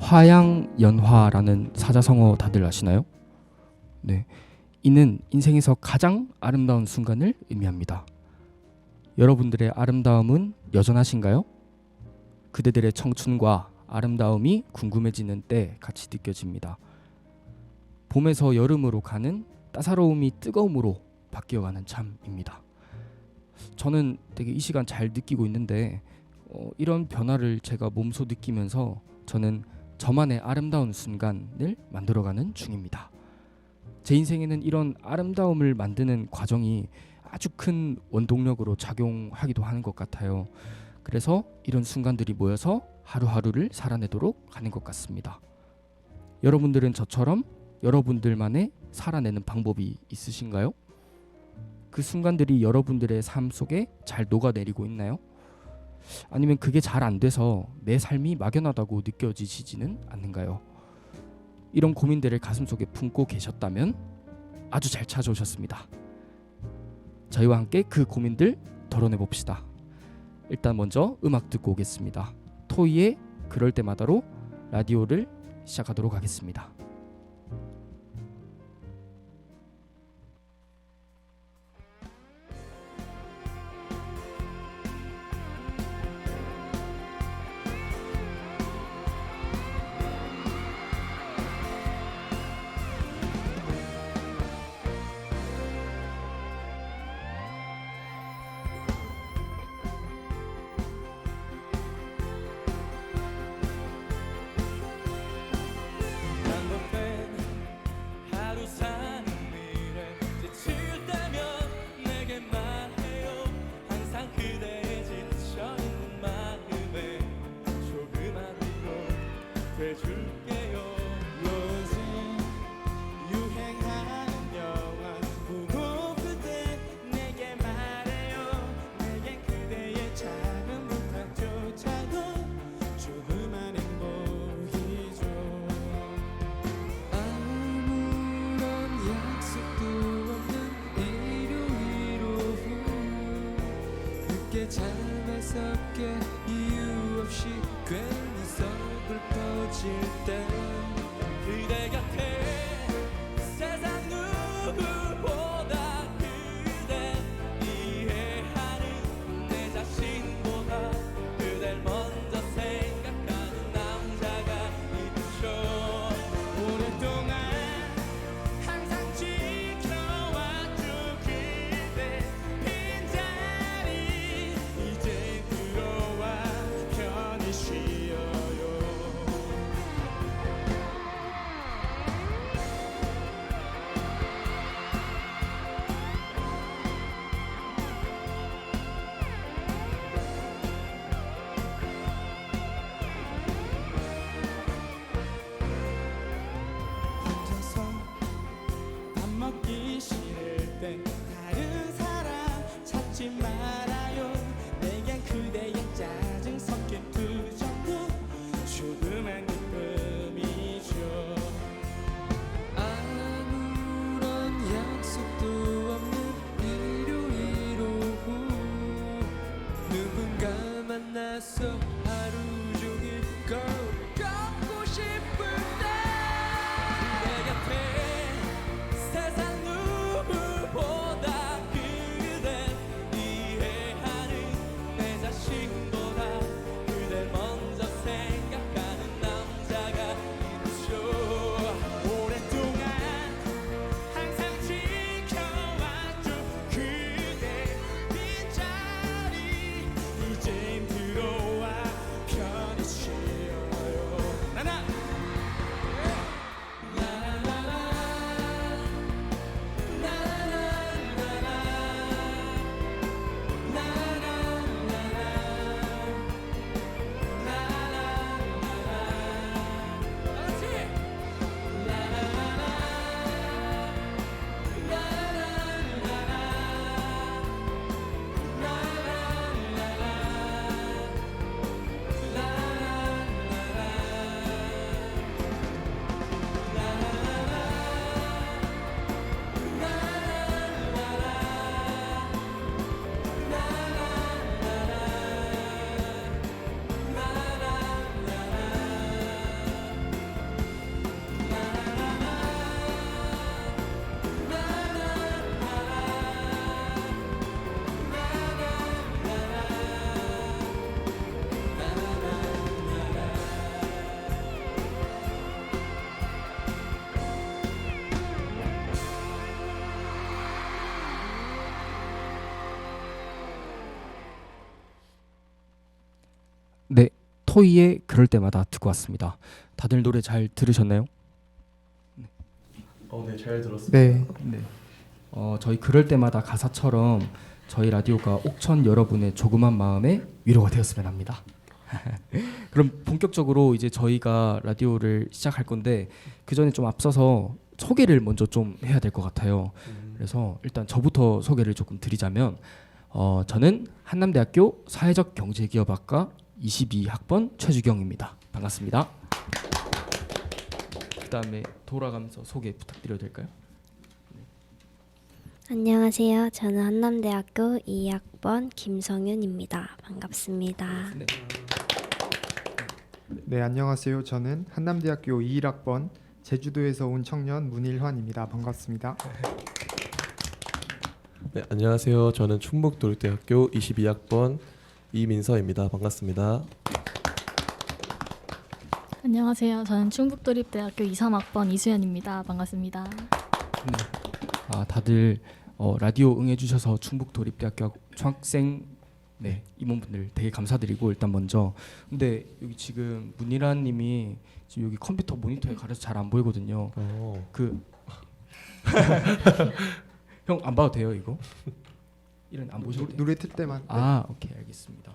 화양연화라는 사자성어 다들 아시나요? 네, 이는 인생에서 가장 아름다운 순간을 의미합니다. 여러분들의 아름다움은 여전하신가요? 그대들의 청춘과 아름다움이 궁금해지는 때 같이 느껴집니다. 봄에서 여름으로 가는 따사로움이 뜨거움으로 바뀌어가는 참입니다. 저는 되게 이 시간 잘 느끼고 있는데 이런 변화를 제가 몸소 느끼면서 저는 저만의 아름다운 순간을 만들어가는 중입니다. 제 인생에는 이런 아름다움을 만드는 과정이 아주 큰 원동력으로 작용하기도 하는 것 같아요. 그래서 이런 순간들이 모여서 하루하루를 살아내도록 하는 것 같습니다. 여러분들은 저처럼 여러분들만의 살아내는 방법이 있으신가요? 그 순간들이 여러분들의 삶 속에 잘 녹아내리고 있나요? 아니면 그게 잘 안 돼서 내 삶이 막연하다고 느껴지시지는 않는가요? 이런 고민들을 가슴속에 품고 계셨다면 아주 잘 찾아오셨습니다. 저희와 함께 그 고민들 덜어내봅시다. 일단 먼저 음악 듣고 오겠습니다. 토이의 그럴 때마다로 라디오를 시작하도록 하겠습니다. 자연스럽게 이유 없이 괜히 썩을 퍼질 때 그대 곁에 세상 누구보다 그대 이해하는 내 자신보다 그댈 먼저 생각하는 남자가 있죠. 오랫동안 항상 지켜왔죠. 그대 빈자리 이제 들어와 편히 쉬어요. 혼자서 밥 먹기 싫을 땐 다른 사람 찾지 말아요. 내겐 그대의 짜증 섞인 투정도 조그만 기쁨이죠. 아무런 약속도 없는 일요일 오후 누군가 만나서 하루 종일 걷고 싶을 때 내 곁에 세상 누구보다 그대 이해하는 내 자신보다 그댈 먼저 생각하는 남자가 있죠. 오랫동안 항상 지켜왔죠. 그대 빈자리 이젠 들어와 네, 토이의 그럴 때마다 듣고 왔습니다. 다들 노래 잘 들으셨나요? 네, 잘 들었습니다. 네, 네. 저희 그럴 때마다 가사처럼 저희 라디오가 옥천 여러분의 조그만 마음에 위로가 되었으면 합니다. 그럼 본격적으로 이제 저희가 라디오를 시작할 건데 그 전에 좀 앞서서 소개를 먼저 좀 해야 될 것 같아요. 그래서 일단 저부터 소개를 조금 드리자면 저는 한남대학교 사회적 경제기업학과 22학번 최주경입니다. 반갑습니다. 그다음에 돌아가면서 소개 부탁드려도 될까요? 안녕하세요. 저는 한남대학교 2학번 김성윤입니다. 반갑습니다. 네. 네 안녕하세요. 저는 한남대학교 21학번 제주도에서 온 청년 문일환입니다. 반갑습니다. 네, 안녕하세요. 저는 충북도립대학교 22학번 이민서입니다. 반갑습니다. 안녕하세요. 저는 충북도립대학교 23학번 이수연입니다. 반갑습니다. 다들 라디오 응해주셔서 충북도립대학교 중학생 임원분들 되게 감사드리고 일단 먼저 근데 여기 지금 문희란님이 지금 여기 컴퓨터 모니터에 가려서 잘 안 보이거든요. 형 안 봐도 돼요 이거? 이런 안 보셔도 돼요? 노래 틀 때만. 오케이 알겠습니다.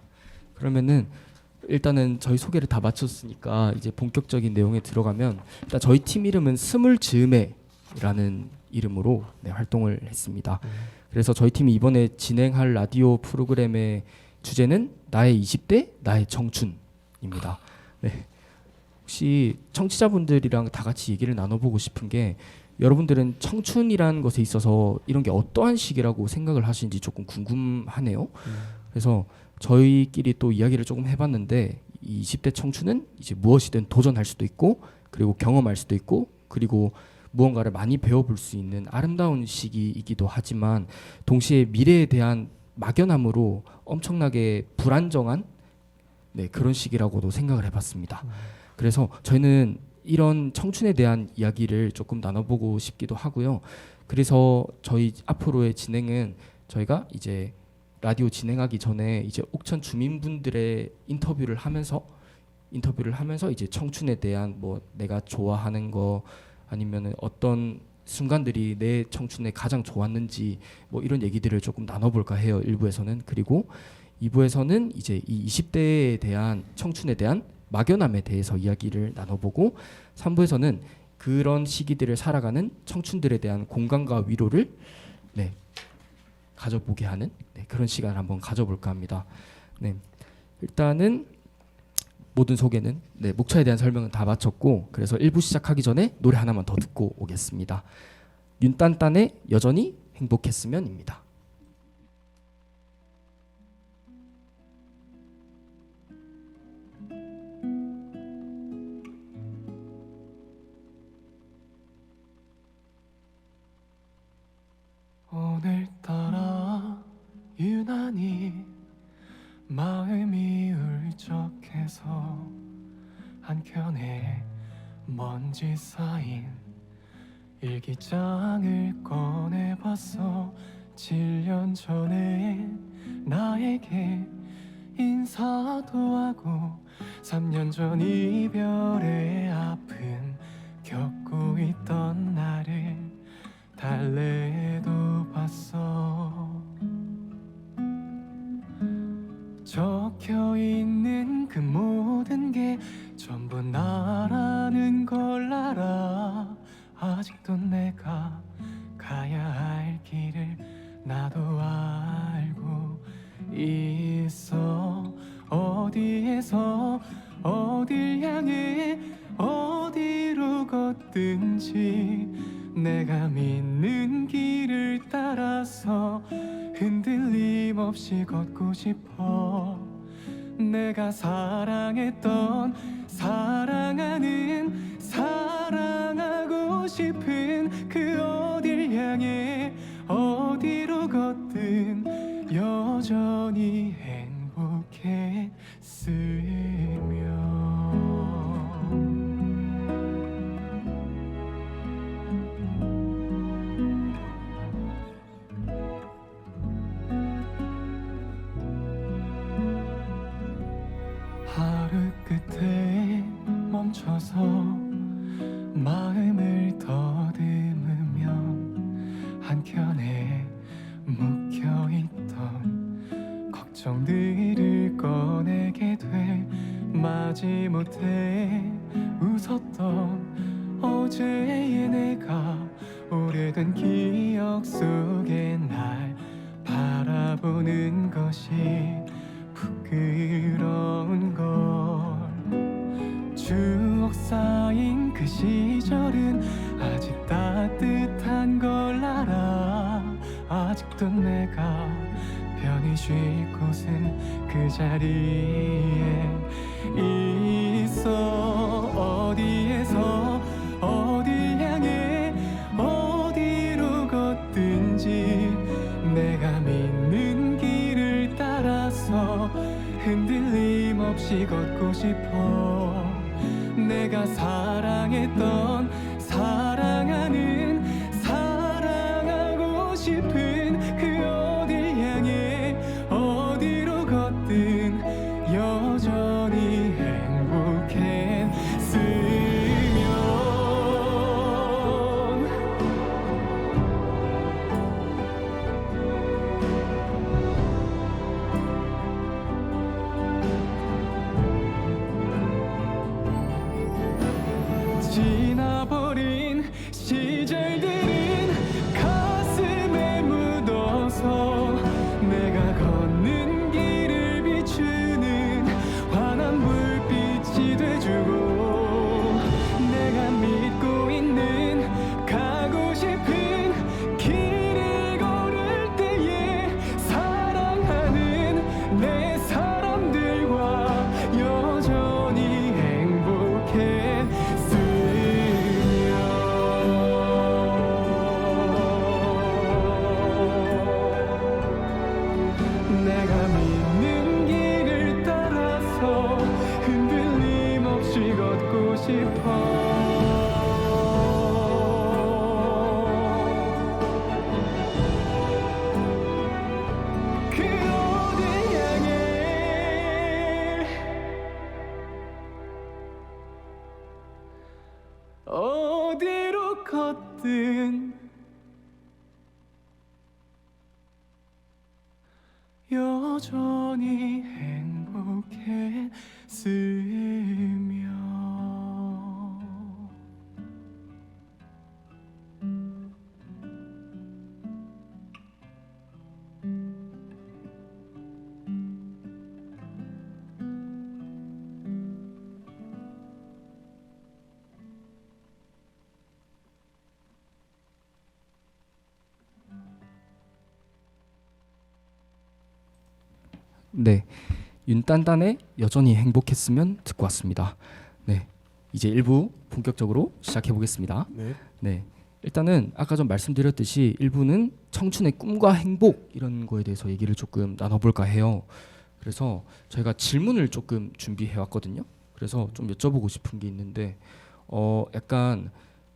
그러면은 일단은 저희 소개를 다 마쳤으니까 이제 본격적인 내용에 들어가면 일단 저희 팀 이름은 스물 즈음에라는 이름으로 활동을 했습니다. 그래서 저희 팀이 이번에 진행할 라디오 프로그램의 주제는 나의 20대 나의 청춘입니다. 네. 혹시 청취자분들이랑 다 같이 얘기를 나눠보고 싶은 게 여러분들은 청춘이라는 것에 있어서 이런 게 어떠한 시기라고 생각을 하시는지 조금 궁금하네요. 그래서 저희끼리 또 이야기를 조금 해봤는데 이 20대 청춘은 이제 무엇이든 도전할 수도 있고 그리고 경험할 수도 있고 그리고 무언가를 많이 배워볼 수 있는 아름다운 시기이기도 하지만 동시에 미래에 대한 막연함으로 엄청나게 불안정한 그런 시기라고도 생각을 해봤습니다. 그래서 저희는 이런 청춘에 대한 이야기를 조금 나눠보고 싶기도 하고요. 그래서 저희 앞으로의 진행은 저희가 이제 라디오 진행하기 전에 이제 옥천 주민분들의 인터뷰를 하면서 이제 청춘에 대한 뭐 내가 좋아하는 거 아니면은 어떤 순간들이 내 청춘에 가장 좋았는지 뭐 이런 얘기들을 조금 나눠볼까 해요. 1부에서는. 그리고 2부에서는 이제 이 20대에 대한 청춘에 대한 막연함에 대해서 이야기를 나눠보고 3부에서는 그런 시기들을 살아가는 청춘들에 대한 공감과 위로를 가져보게 하는 그런 시간을 한번 가져볼까 합니다. 일단은 모든 소개는 목차에 대한 설명은 다 마쳤고 그래서 1부 시작하기 전에 노래 하나만 더 듣고 오겠습니다. 윤딴딴의 여전히 행복했으면입니다. 오늘따라 유난히 마음이 울적해서 한켠에 먼지 쌓인 일기장을 꺼내봤어. 7년 전에 나에게 인사도 하고 3년 전 이별의 아픔 겪고 있던 나를 달래도 봤어. 적혀있는 그 모든 게 전부 나라는 걸 알아. 아직도 내가 가야 할 길을 나도 알고 있어. 어디에서 어딜 향해 어디로 걷든지 내가 믿는 길을 따라서 흔들림 없이 걷고 싶어. 내가 사랑했던 사랑하는 사랑하고 싶은 그 어딜 향해 어디로 걷든 여전히 행복했으면. 무릎 끝에 멈춰서 마음을 더듬으며 한켠에 묵혀있던 걱정들을 꺼내게 돼 마지못해 웃었던 어제의 내가 오래된 기억 속에 날 바라보는 것이 부끄러운 걸 추억 쌓인 그 시절은 아직 따뜻한 걸 알아 아직도 내가 편히 쉴 곳은 그 자리에 있어 어디에서 어딜 향해 어디로 걷든지 내가 믿는 길을 따라서 흔들림 없이 걷고 싶어 내가 사랑했던 사랑하는 사랑하고 싶은 그 어딜 향해 어디로 걷든 여전히 행복했으면 지나버린 시절들은 가슴에 묻어서 내가 걷는 길을 비추는 환한 불빛이 돼주고 내가 믿고 있는 가고 싶은 길을 걸을 때에 사랑하는 내 사람들과 여전히 내가 믿는 길을 따라서 흔들림 없이 걷고 싶어 그 어딜 향해 어디로 걷든 여전히 행복했으며 네, 윤딴딴의 여전히 행복했으면 듣고 왔습니다. 네, 이제 1부 본격적으로 시작해 보겠습니다. 네. 네, 일단은 아까 좀 말씀드렸듯이 1부는 청춘의 꿈과 행복 이런 거에 대해서 얘기를 조금 나눠볼까 해요. 그래서 저희가 질문을 조금 준비해 왔거든요. 그래서 좀 여쭤보고 싶은 게 있는데 약간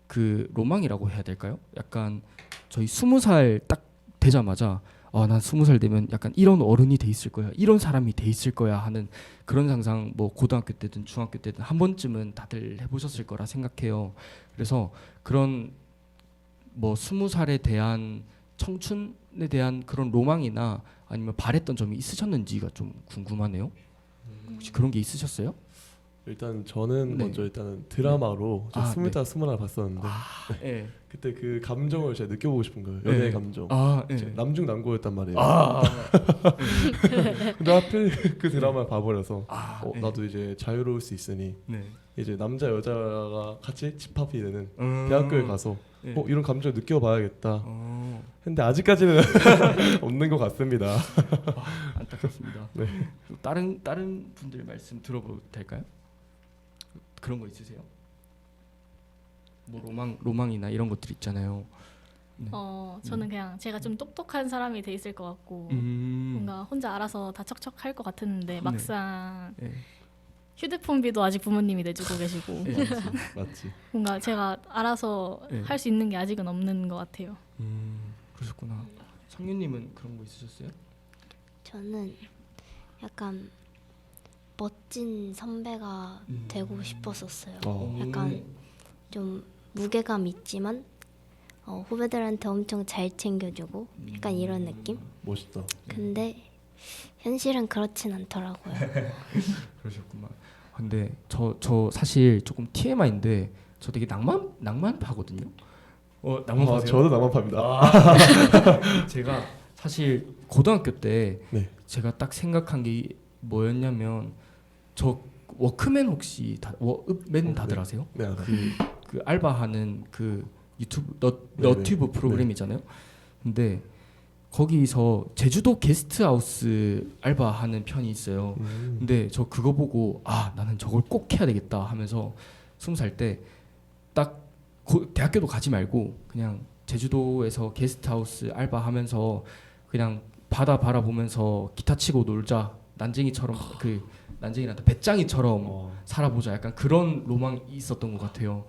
그 로망이라고 해야 될까요? 약간 저희 20살 딱 되자마자 난 20살 되면 약간 이런 어른이 돼 있을 거야, 이런 사람이 돼 있을 거야 하는 그런 상상 뭐 고등학교 때든 중학교 때든 한 번쯤은 다들 해보셨을 거라 생각해요. 그래서 그런 뭐 20살에 대한 청춘에 대한 그런 로망이나 아니면 바랬던 점이 있으셨는지가 좀 궁금하네요. 혹시 그런 게 있으셨어요? 일단 저는 네. 먼저 일단은 드라마로 저 아, 25, 21 봤었는데 네. 그때 그 감정을 제가 느껴보고 싶은 거예요. 연애의 네. 감정. 네. 남중남고였단 말이에요. 아, 근데 하필 그 드라마를 봐버려서 네. 나도 이제 자유로울 수 있으니 네. 이제 남자 여자가 같이 집합이 되는 대학교에 가서 네. 이런 감정을 느껴봐야겠다. 근데 아직까지는 없는 것 같습니다. 안타깝습니다. 네. 다른 분들 말씀 들어봐도 될까요? 그런 거 있으세요? 뭐 로망이나 이런 것들 있잖아요. 네. 저는 그냥 제가 좀 똑똑한 사람이 돼 있을 것 같고 음. 뭔가 혼자 알아서 다 척척할 것 같았는데 막상 네. 휴대폰비도 아직 부모님이 내주고 계시고 네. 맞지. 뭔가 제가 알아서 네. 할 수 있는 게 아직은 없는 것 같아요. 그러셨구나. 상윤님은 그런 거 있으셨어요? 저는 약간 멋진 선배가 되고 싶었었어요. 어. 약간 좀 무게감 있지만 후배들한테 엄청 잘 챙겨주고 약간 이런 느낌? 멋있다. 근데 현실은 그렇진 않더라고요. 그러셨구만. 근데 저 사실 조금 TMI인데 저 되게 낭만파거든요. 낭만파세요? 저도 낭만파입니다. 제가 사실 고등학교 때 네. 제가 딱 생각한 게 뭐였냐면 저 워크맨 혹시 워크맨 다들 네. 아세요? 네, 알아요. 그 알바하는 그 유튜브 네네. 너튜브 프로그램이잖아요. 근데 거기서 제주도 게스트하우스 알바하는 편이 있어요. 근데 저 그거 보고 나는 저걸 꼭 해야 되겠다 하면서 20살 때 딱 대학교도 가지 말고 그냥 제주도에서 게스트하우스 알바하면서 그냥 바다 바라보면서 기타 치고 놀자, 난쟁이처럼 그 난쟁이란다 배짱이처럼 살아보자, 약간 그런 로망이 있었던 것 같아요.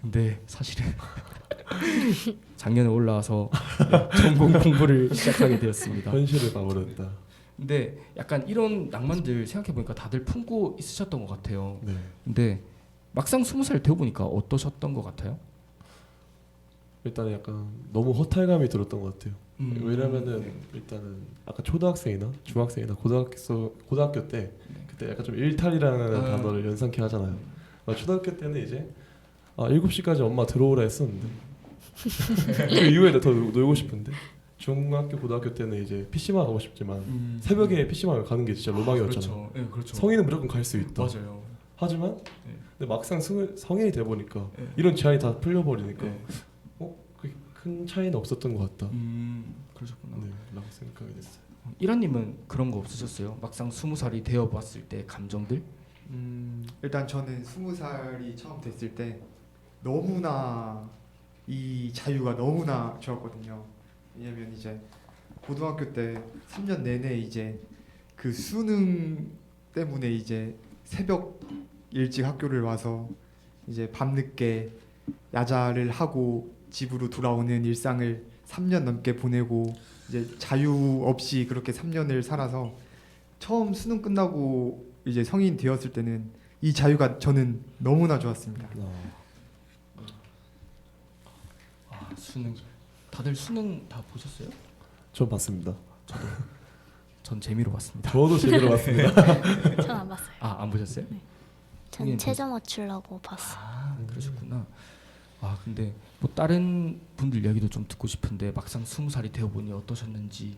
근데 사실은 작년에 올라와서 전공 공부를 시작하게 되었습니다. 현실을 봐버렸다. 근데 약간 이런 낭만들 생각해 보니까 다들 품고 있으셨던 것 같아요. 네. 근데 막상 20살 되어 보니까 어떠셨던 것 같아요? 일단 약간 너무 허탈감이 들었던 것 같아요. 네. 왜냐면은 일단은 아까 초등학생이나 중학생이나 고등학교 때 그때 약간 좀 일탈이라는 단어를 연상케 하잖아요. 초등학교 때는 이제 7시까지 엄마 들어오라 했었는데 그 이후에 더 놀고 싶은데, 중학교 고등학교 때는 이제 PC방 가고 싶지만 새벽에 PC방을 가는 게 진짜 로망이었잖아요. 그렇죠. 네, 그렇죠. 성인은 무조건 갈 수 있다. 맞아요. 하지만 네. 근데 막상 성인이 돼 보니까 네. 이런 제한이 다 풀려버리니까 네. 그렇게 큰 차이는 없었던 것 같다. 그러셨구나. 네, 라고 생각하게 됐어요. 이란님은 그런 거 없으셨어요? 막상 20살이 되어봤을 때 감정들? 일단 저는 20살이 처음 됐을 때 너무나 이 자유가 너무나 좋았거든요. 왜냐면 이제 고등학교 때 3년 내내 이제 그 수능 때문에 이제 새벽 일찍 학교를 와서 이제 밤늦게 야자를 하고 집으로 돌아오는 일상을 3년 넘게 보내고 이제 자유 없이 그렇게 3년을 살아서 처음 수능 끝나고 이제 성인 되었을 때는 이 자유가 저는 너무나 좋았습니다. 수능. 다들 수능 다 보셨어요? 전 봤습니다. 전 재미로 봤습니다. 저도 제대로 봤습니다. 전 안 봤어요. 안 보셨어요? 전 성인 최저 맞추려고 봤어요. 그러셨구나. 근데 뭐 다른 분들 이야기도 좀 듣고 싶은데 막상 20살이 되어 보니 어떠셨는지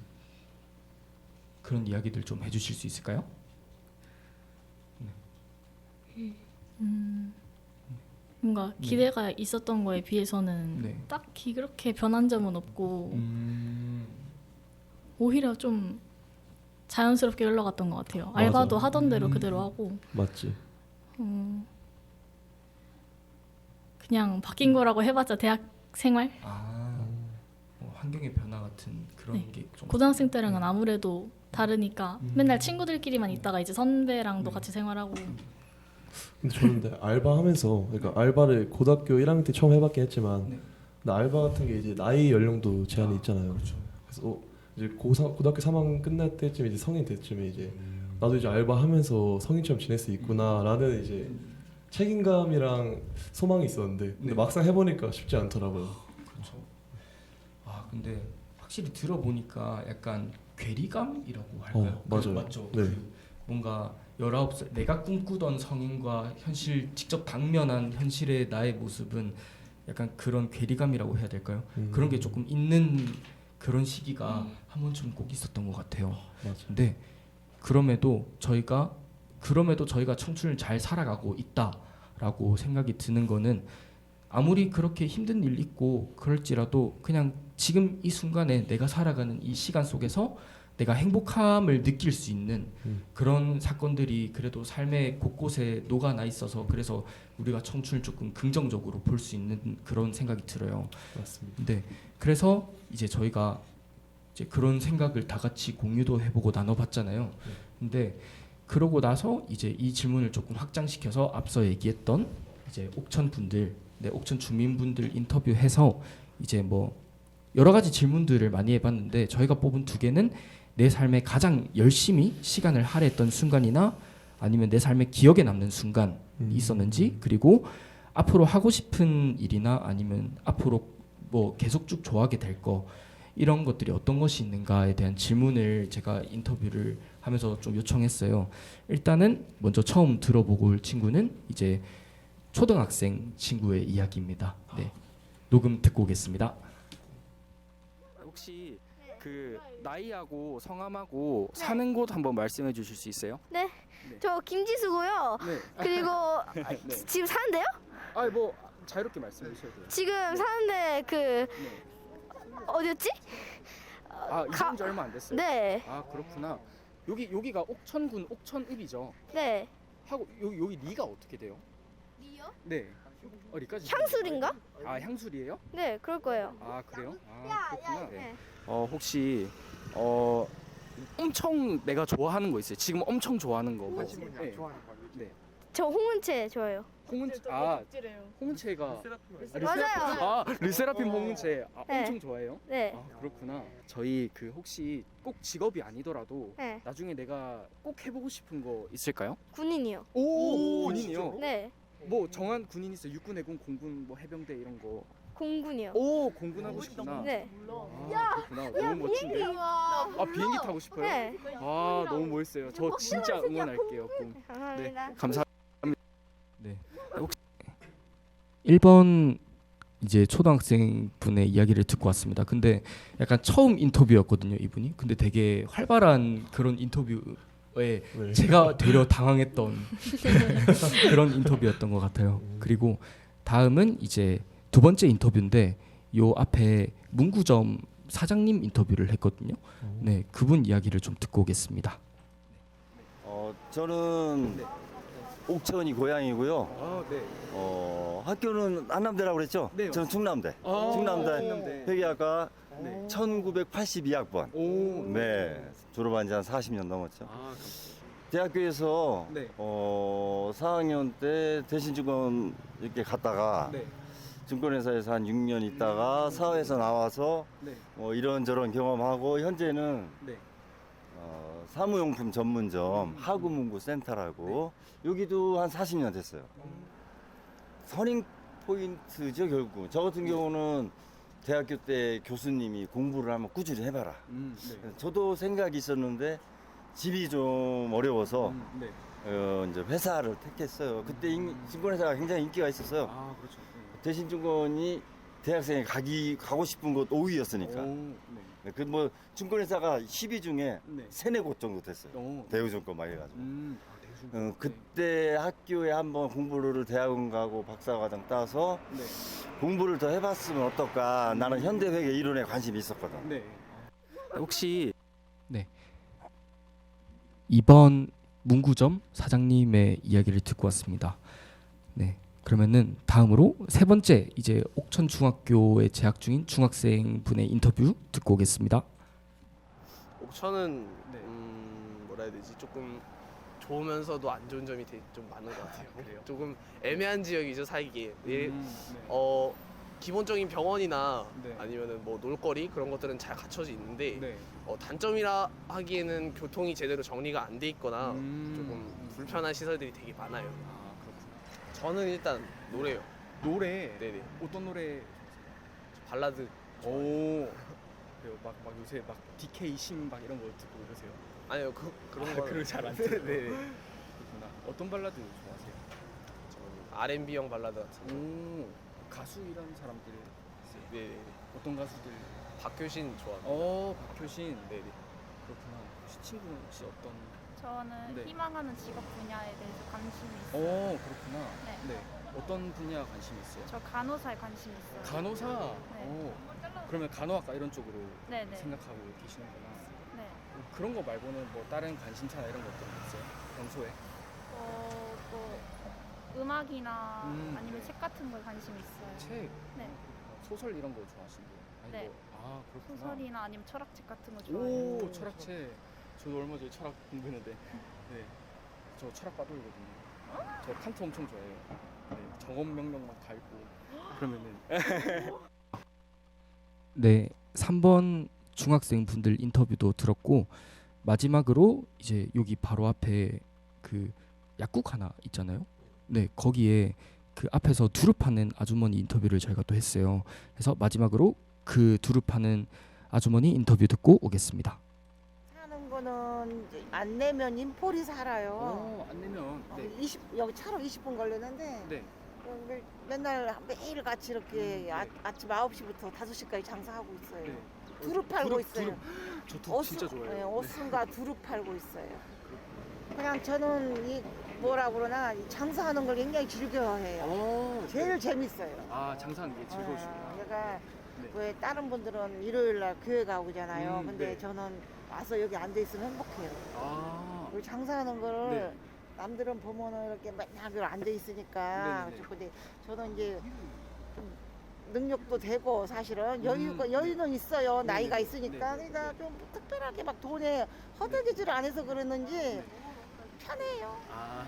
그런 이야기들 좀 해주실 수 있을까요? 뭔가 기대가 있었던 거에 비해서는 네. 딱히 그렇게 변한 점은 없고 오히려 좀 자연스럽게 흘러갔던 것 같아요. 맞아. 알바도 하던 대로 그대로 하고 맞지. 그냥 바뀐 거라고 해봤자 대학 생활? 환경의 변화 같은 그런 네. 게 좀. 고등학생 때랑은 아무래도 다르니까 맨날 친구들끼리만 있다가 이제 선배랑도 같이 생활하고 근데 저는 근데 알바하면서, 그러니까 알바를 고등학교 1학년 때 처음 해봤긴 했지만, 네. 근데 알바 같은 게 이제 나이 연령도 제한이 있잖아요. 그렇죠. 그래서 이제 고등학교 3학년 끝날 때쯤 이제 성인 때쯤에 이제 나도 이제 알바하면서 성인처럼 지낼 수 있구나라는 이제 책임감이랑 소망이 있었는데, 근데 네. 막상 해보니까 쉽지 않더라고요. 그렇죠. 근데 확실히 들어보니까 약간 괴리감이라고 할까요? 맞아요. 맞죠. 네. 그 뭔가 19살 내가 꿈꾸던 성인과 현실 직접 당면한 현실의 나의 모습은 약간 그런 괴리감이라고 해야 될까요? 그런 게 조금 있는 그런 시기가 한 번쯤 꼭 있었던 것 같아요. 맞아. 근데 그럼에도 저희가 청춘을 잘 살아가고 있다라고 생각이 드는 거는 아무리 그렇게 힘든 일 있고 그럴지라도 그냥 지금 이 순간에 내가 살아가는 이 시간 속에서 내가 행복함을 느낄 수 있는 그런 사건들이 그래도 삶의 곳곳에 녹아나 있어서 그래서 우리가 청춘을 조금 긍정적으로 볼 수 있는 그런 생각이 들어요. 맞습니다. 근데 그래서 이제 저희가 이제 그런 생각을 다 같이 공유도 해보고 나눠봤잖아요. 근데 그러고 나서 이제 이 질문을 조금 확장시켜서 앞서 얘기했던 이제 옥천 분들, 옥천 주민분들 인터뷰해서 이제 뭐 여러 가지 질문들을 많이 해봤는데 저희가 뽑은 2개는 내 삶에 가장 열심히 시간을 할애했던 순간이나 아니면 내 삶에 기억에 남는 순간이 있었는지, 그리고 앞으로 하고 싶은 일이나 아니면 앞으로 뭐 계속 쭉 좋아하게 될 거, 이런 것들이 어떤 것이 있는가에 대한 질문을 제가 인터뷰를 하면서 좀 요청했어요. 일단은 먼저 처음 들어보고 올 친구는 이제 초등학생 친구의 이야기입니다. 네, 녹음 듣고 오겠습니다. 혹시 그 나이하고 성함하고 사는 곳 한번 말씀해 주실 수 있어요? 저 김지수고요. 네. 그리고 네. 지금 사는데요? 뭐 자유롭게 말씀해 주셔도 돼요. 지금 사는데 그 어디였지? 이번 지 얼마 안 됐어요. 네, 아, 그렇구나. 여기가 옥천군 옥천읍이죠. 네. 하고 여기 리가 어떻게 돼요? 리요? 네. 리까지. 향술인가? 향술이에요? 네, 그럴 거예요. 아, 그래요? 그렇구나. 네. 혹시 엄청 내가 좋아하는 거 있어요? 지금 엄청 좋아하는 거. 뭐. 네. 좋아하는 거. 저 홍은채 좋아요. 홍은채가 맞아요. 르세라핌 홍은채 네. 엄청 좋아해요? 네, 그렇구나. 저희 그 혹시 꼭 직업이 아니더라도 네. 나중에 내가 꼭 해보고 싶은 거 있을까요? 군인이요. 오, 군인이요? 네, 뭐 정한 군인 있어요? 육군, 해군, 공군, 뭐 해병대 이런 거. 공군이요. 오, 공군 하고 싶구나. 네. 그렇구나. 너무 멋진데. 비행기 타고 싶어요? 네. 너무 멋있어요. 저 진짜 응원할게요. 공. 감사합니다. 감사. 네. 1번 이제 초등학생 분의 이야기를 듣고 왔습니다. 근데 약간 처음 인터뷰였거든요, 이분이. 근데 되게 활발한 그런 인터뷰에 네. 제가 되려 당황했던 그런 인터뷰였던 것 같아요. 그리고 다음은 이제 두 번째 인터뷰인데 요 앞에 문구점 사장님 인터뷰를 했거든요. 네, 그분 이야기를 좀 듣고 오겠습니다. 저는 옥천이 고향이고요. 네. 학교는 한남대라고 그랬죠? 네. 저는 충남대. 충남대 회계학과 1982학번. 오. 네. 졸업한 지 한 40년 넘었죠. 대학교에서 네. 4학년 때 대신증권 이렇게 갔다가 네. 증권회사에서 한 6년 있다가 사회에서 나와서 네. 이런저런 경험하고 현재는 네. 사무용품 전문점 하구문구센터라고 여기도 한 40년 됐어요. 터닝 포인트죠 결국. 저 같은 경우는 대학교 때 교수님이 공부를 하면 꾸준히 해봐라. 네. 저도 생각이 있었는데 집이 좀 어려워서 네. 이제 회사를 택했어요. 그때 증권회사가 굉장히 인기가 있었어요. 그렇죠. 대신증권이 대학생이 가고 싶은 곳 5위였으니까. 네. 그 뭐 증권회사가 10위 중에 네. 3-4곳 정도 됐어요. 대우증권 막 해가지고. 대우증권. 그때 학교에 한번 공부를 대학원 가고 박사과정 따서 네. 공부를 더 해봤으면 어떨까. 나는 현대회계 이론에 관심이 있었거든. 네. 혹시 2번 문구점 사장님의 이야기를 듣고 왔습니다. 네. 그러면은 다음으로 세 번째 이제 옥천 중학교에 재학 중인 중학생 분의 인터뷰 듣고 오겠습니다. 옥천은 네. 뭐라 해야 되지? 조금 좋으면서도 안 좋은 점이 되게 좀 많은 것 같아요. 조금 애매한 지역이죠 살기에. 기본적인 병원이나 네. 아니면은 뭐 놀거리 그런 것들은 잘 갖춰져 있는데 네. 단점이라 하기에는 교통이 제대로 정리가 안 돼 있거나 조금 불편한 시설들이 되게 많아요. 그렇구나. 저는 일단 노래요. 노래. 네네. 어떤 노래? 발라드. 오. 그래요. 막 요새 막 DK 막 이런 거 듣고 그러세요? 아니요 그런 거. 그런 잘안 네네. 그렇구나. 어떤 발라드 좋아하세요? 저는 R&B형 발라드 같은 거. 가수 이런 사람들 있어요? 네네. 어떤 가수들? 박효신 좋아합니다. 박효신. 네네. 그렇구나. 혹시 친구는 혹시 어떤? 저는 네. 희망하는 직업 분야에 대해서 관심이 있어요. 그렇구나. 네. 어떤 분야 관심 있어요? 저 간호사에 관심 있어요. 간호사. 네. 그러면 간호학과 이런 쪽으로 네네. 생각하고 계시는구나. 네. 그런 거 말고는 뭐 다른 관심사나 이런 것들은 있어요? 평소에? 또 음악이나 음. 아니면 책 같은 거에 관심 있어요. 책, 네. 소설 이런 거 좋아하시는 거예요? 네. 그렇구나. 소설이나 아니면 철학책 같은 거 좋아해요. 오, 철학책. 저도 얼마 전에 철학 공부했는데, 네, 저 철학 빠돌이거든요. 저 칸트 엄청 좋아해요. 네, 정엄명령 막 다 읽고 그러면은. 네, 3번 중학생 분들 인터뷰도 들었고 마지막으로 이제 여기 바로 앞에 그 약국 하나 있잖아요. 네, 거기에 그 앞에서 두릅 파는 아주머니 인터뷰를 저희가 또 했어요. 그래서 마지막으로 그 두릅 파는 아주머니 인터뷰 듣고 오겠습니다. 사는 거는 이제 안 내면 인폴이 살아요. 안 내면 여기 차로 20분 걸리는데 네. 맨날 매일 같이 이렇게 아침 9시부터 5시까지 장사하고 있어요. 네. 두릅 팔고 있어요. 저도 진짜 좋아해요. 네, 옷순과 두릅 팔고 있어요. 그냥 저는 이 뭐라 그러나 이 장사하는 걸 굉장히 즐겨해요. 제일 재밌어요. 아, 장사하는 게 즐거우시구나. 제가 네. 왜 다른 분들은 일요일 날 교회 가고 오잖아요. 근데 네. 저는 와서 여기 앉아 있으면 행복해요. 아, 우리 장사하는 거를 네. 남들은 보면은 이렇게 맨날 앉아 있으니까 네네네. 근데 저는 이제 좀 능력도 되고 사실은 여유는 있어요. 나이가 있으니까. 네네. 그러니까 좀 특별하게 막 돈에 허덕이지를 안 해서 그러는지 편해요. 아,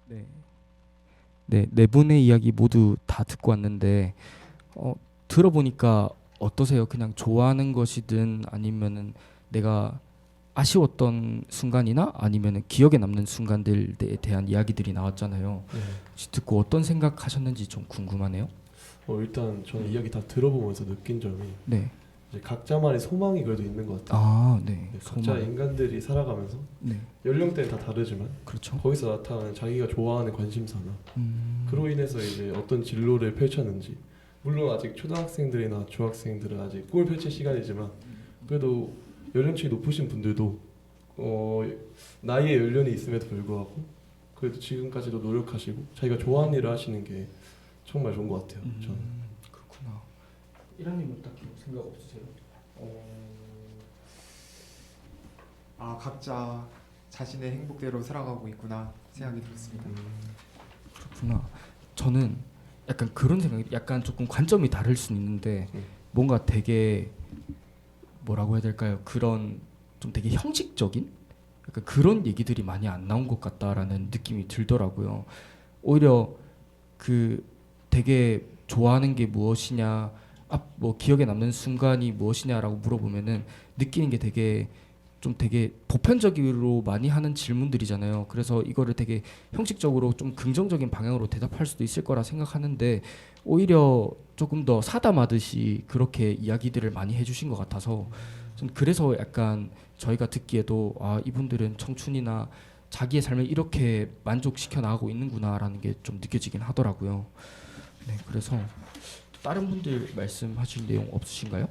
네. 네, 네 분의 이야기 모두 다 듣고 왔는데 들어보니까 어떠세요? 그냥 좋아하는 것이든 아니면은 내가 아쉬웠던 순간이나 아니면은 기억에 남는 순간들에 대한 이야기들이 나왔잖아요. 네. 혹시 듣고 어떤 생각하셨는지 좀 궁금하네요. 일단 저는 이야기 다 들어보면서 느낀 점이 네. 이제 각자만의 소망이 그래도 있는 것 같아요. 아, 네. 네, 각자 소망. 인간들이 살아가면서 네. 연령대는 다 다르지만 그렇죠. 거기서 나타나는 자기가 좋아하는 관심사나 그로 인해서 이제 어떤 진로를 펼쳤는지, 물론 아직 초등학생들이나 중학생들은 아직 꿈을 펼칠 시간이지만 그래도 연령층이 높으신 분들도 나이의 연륜이 있음에도 불구하고 그래도 지금까지도 노력하시고 자기가 좋아하는 일을 하시는 게 정말 좋은 것 같아요. 저는. 그렇구나. 이란님은 딱히 생각 없으세요? 각자 자신의 행복대로 살아가고 있구나 생각이 들었습니다. 그렇구나. 저는 약간 그런 생각이 약간 조금 관점이 다를 수는 있는데 뭔가 되게 뭐라고 해야 될까요? 그런 좀 되게 형식적인 약간 그런 얘기들이 많이 안 나온 것 같다라는 느낌이 들더라고요. 오히려 그 되게 좋아하는 게 무엇이냐, 뭐 기억에 남는 순간이 무엇이냐라고 물어보면은 느끼는 게 되게 보편적으로 많이 하는 질문들이잖아요. 그래서 이거를 되게 형식적으로 좀 긍정적인 방향으로 대답할 수도 있을 거라 생각하는데 오히려 조금 더 사담하듯이 그렇게 이야기들을 많이 해주신 것 같아서 전 그래서 약간 저희가 듣기에도 이분들은 청춘이나 자기의 삶을 이렇게 만족시켜 나가고 있는구나라는 게 좀 느껴지긴 하더라고요. 네, 그래서 다른 분들 말씀하실 내용 없으신가요?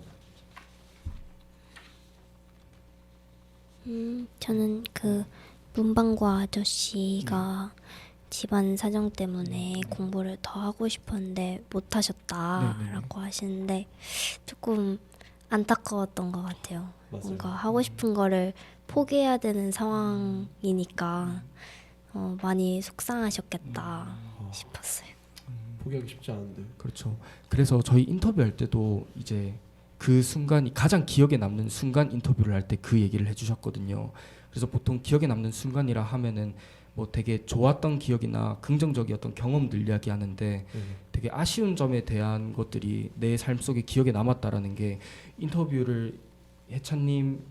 저는 그 문방구 아저씨가 집안 사정 때문에 공부를 더 하고 싶었는데 못 하셨다라고 하시는데 조금 안타까웠던 것 같아요. 맞아요. 뭔가 하고 싶은 거를 포기해야 되는 상황이니까 많이 속상하셨겠다 싶었어요. 포기하기 쉽지 않은데. 그렇죠. 그래서 저희 인터뷰할 때도 이제 그 순간이 가장 기억에 남는 순간 인터뷰를 할 때 그 얘기를 해주셨거든요. 그래서 보통 기억에 남는 순간이라 하면은 뭐 되게 좋았던 기억이나 긍정적이었던 경험들 이야기하는데 되게 아쉬운 점에 대한 것들이 내 삶 속에 기억에 남았다라는 게 인터뷰를 해찬님,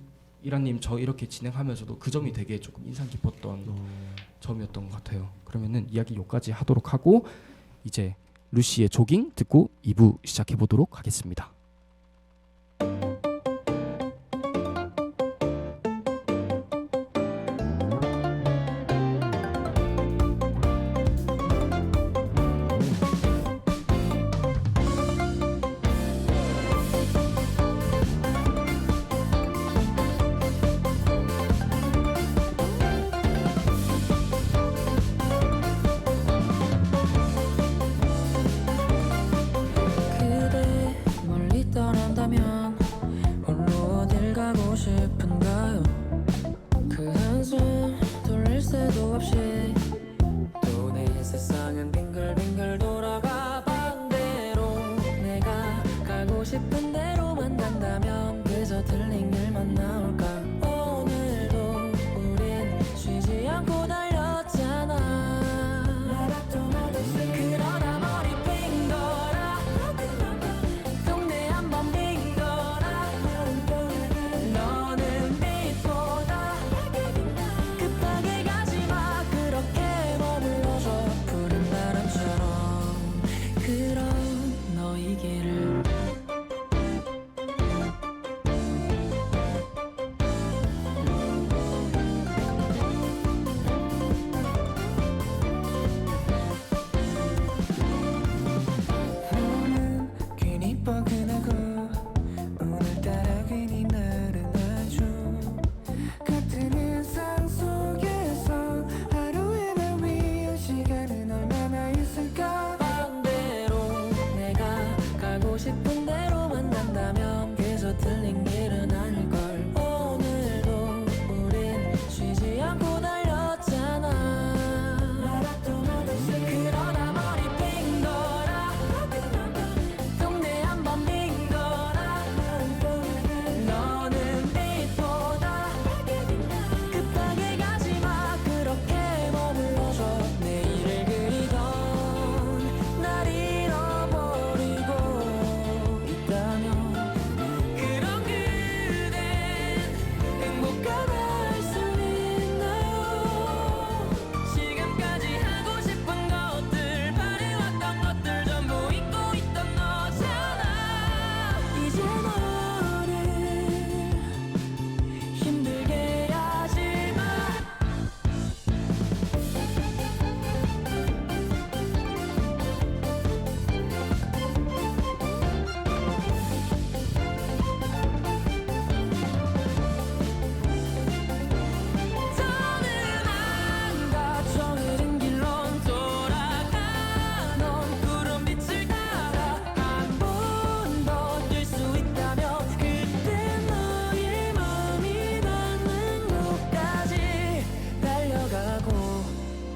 이란님 저 이렇게 진행하면서도 그 점이 되게 조금 인상 깊었던 점이었던 것 같아요. 그러면은 이야기 여기까지 하도록 하고 이제 루시의 조깅 듣고 2부 시작해 보도록 하겠습니다. 그대 멀리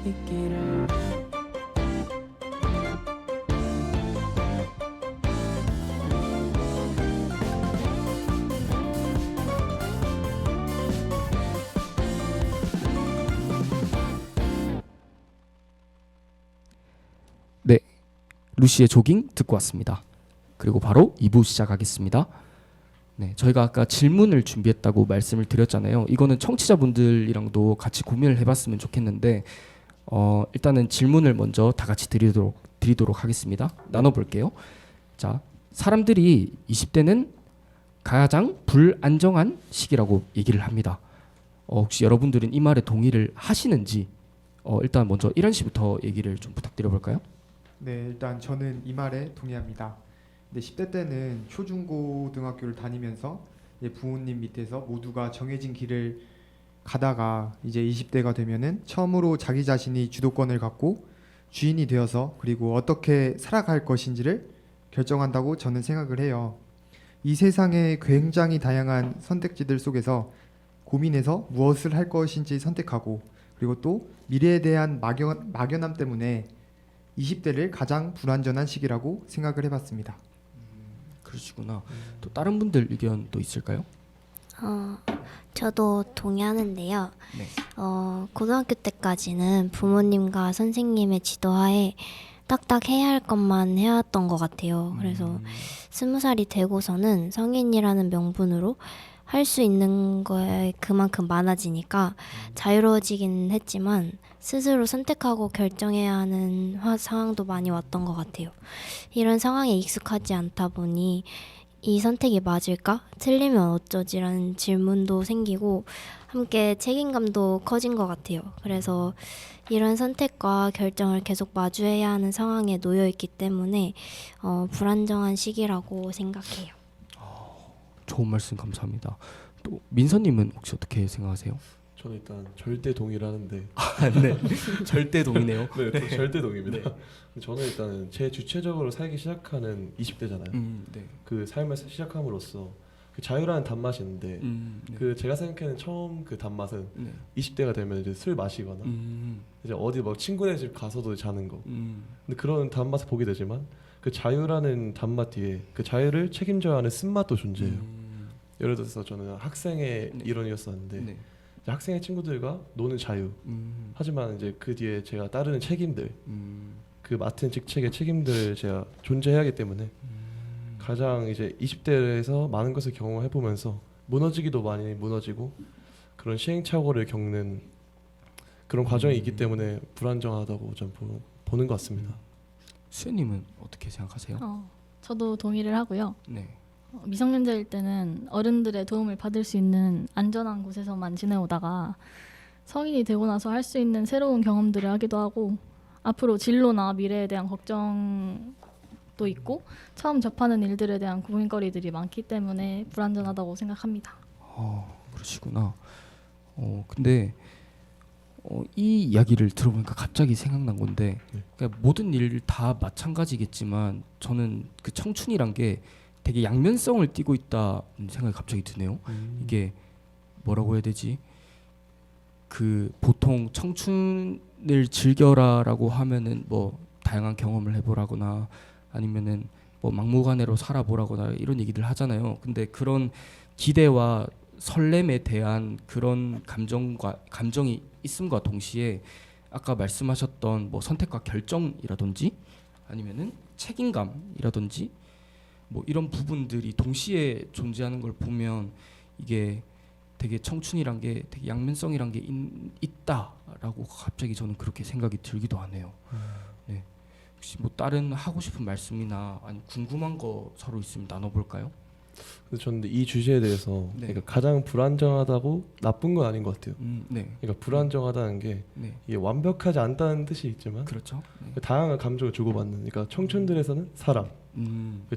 있기를. 루시의 조깅 듣고 왔습니다. 그리고 바로 2부 시작하겠습니다. 네, 저희가 아까 질문을 준비했다고 말씀을 드렸잖아요. 이거는 청취자분들이랑도 같이 고민을 해봤으면 좋겠는데 일단은 질문을 먼저 다 같이 드리도록 하겠습니다. 나눠볼게요. 자, 사람들이 20대는 가장 불안정한 시기라고 얘기를 합니다. 혹시 여러분들은 이 말에 동의를 하시는지 일단 먼저 이란 씨부터 얘기를 좀 부탁드려볼까요? 네, 일단 저는 이 말에 동의합니다. 근데 10대 때는 초중고등학교를 다니면서 이제 부모님 밑에서 모두가 정해진 길을 가다가 이제 20대가 되면은 처음으로 자기 자신이 주도권을 갖고 주인이 되어서 그리고 어떻게 살아갈 것인지를 결정한다고 저는 생각을 해요. 이 세상의 굉장히 다양한 선택지들 속에서 고민해서 무엇을 할 것인지 선택하고 그리고 또 미래에 대한 막연함 때문에 20대를 가장 불완전한 시기라고 생각을 해봤습니다. 그러시구나. 또 다른 분들 의견 또 있을까요? 저도 동의하는데요. 네. 고등학교 때까지는 부모님과 선생님의 지도하에 딱딱 해야 할 것만 해왔던 것 같아요. 그래서 20살이 되고서는 성인이라는 명분으로 할 수 있는 거에 그만큼 많아지니까 자유로워지긴 했지만 스스로 선택하고 결정해야 하는 상황도 많이 왔던 것 같아요. 이런 상황에 익숙하지 않다 보니 이 선택이 맞을까? 틀리면 어쩌지라는 질문도 생기고 함께 책임감도 커진 것 같아요. 그래서 이런 선택과 결정을 계속 마주해야 하는 상황에 놓여 있기 때문에 불안정한 시기라고 생각해요. 좋은 말씀 감사합니다. 또 민서님은 혹시 어떻게 생각하세요? 저는 일단 절대 동의를 하는데. 네, 절대 동의네요. 네, 절대 동의입니다. 저는 일단 제 주체적으로 살기 시작하는 20대잖아요. 네. 그 삶을 시작함으로써 그 자유라는 단맛이 있는데 네. 그 제가 생각하는 처음 그 단맛은 20대가 되면 이제 술 마시거나 이제 어디 막 친구네 집 가서도 자는 거. 근데 그런 단맛을 보게 되지만 그 자유라는 단맛 뒤에 그 자유를 책임져야 하는 쓴맛도 존재해요. 예를 들어서 저는 학생의 일원이었었는데 이제 학생의 친구들과 노는 자유. 하지만 이제 그 뒤에 제가 따르는 책임들, 그 맡은 직책의 책임들 제가 존재해야 하기 때문에 가장 이제 20대에서 많은 것을 경험해 보면서 무너지기도 많이 무너지고 그런 시행착오를 겪는 그런 과정이 있기 때문에 불안정하다고 좀 보는 것 같습니다. 수현님은 어떻게 생각하세요? 저도 동의를 하고요. 네. 미성년자일 때는 어른들의 도움을 받을 수 있는 안전한 곳에서만 지내오다가 성인이 되고 나서 할 수 있는 새로운 경험들을 하기도 하고 앞으로 진로나 미래에 대한 걱정도 있고 처음 접하는 일들에 대한 고민거리들이 많기 때문에 불안전하다고 생각합니다. 그러시구나. 근데 이 이야기를 들어보니까 갑자기 생각난 건데 그러니까 모든 일 다 마찬가지겠지만 저는 그 청춘이란 게 되게 양면성을 띠고 있다는 생각이 갑자기 드네요. 이게 뭐라고 해야 되지? 그 보통 청춘을 즐겨라라고 하면은 뭐 다양한 경험을 해보라거나 아니면은 뭐 막무가내로 살아보라거나 이런 얘기들 하잖아요. 근데 그런 기대와 설렘에 대한 그런 감정이 있음과 동시에 아까 말씀하셨던 뭐 선택과 결정이라든지 아니면은 책임감이라든지 뭐 이런 부분들이 동시에 존재하는 걸 보면 이게 되게 청춘이란 게 되게 양면성이란 게 있다라고 갑자기 저는 그렇게 생각이 들기도 하네요. 네. 혹시 뭐 다른 하고 싶은 말씀이나 아니 궁금한 거 서로 있으면 나눠볼까요? 근데 저는 이 주제에 대해서 그러니까 가장 불안정하다고 나쁜 건 아닌 것 같아요. 그러니까 불안정하다는 게 이게 완벽하지 않다는 뜻이 있지만 그렇죠. 다양한 감정을 주고받는. 그러니까 청춘들에서는 사랑,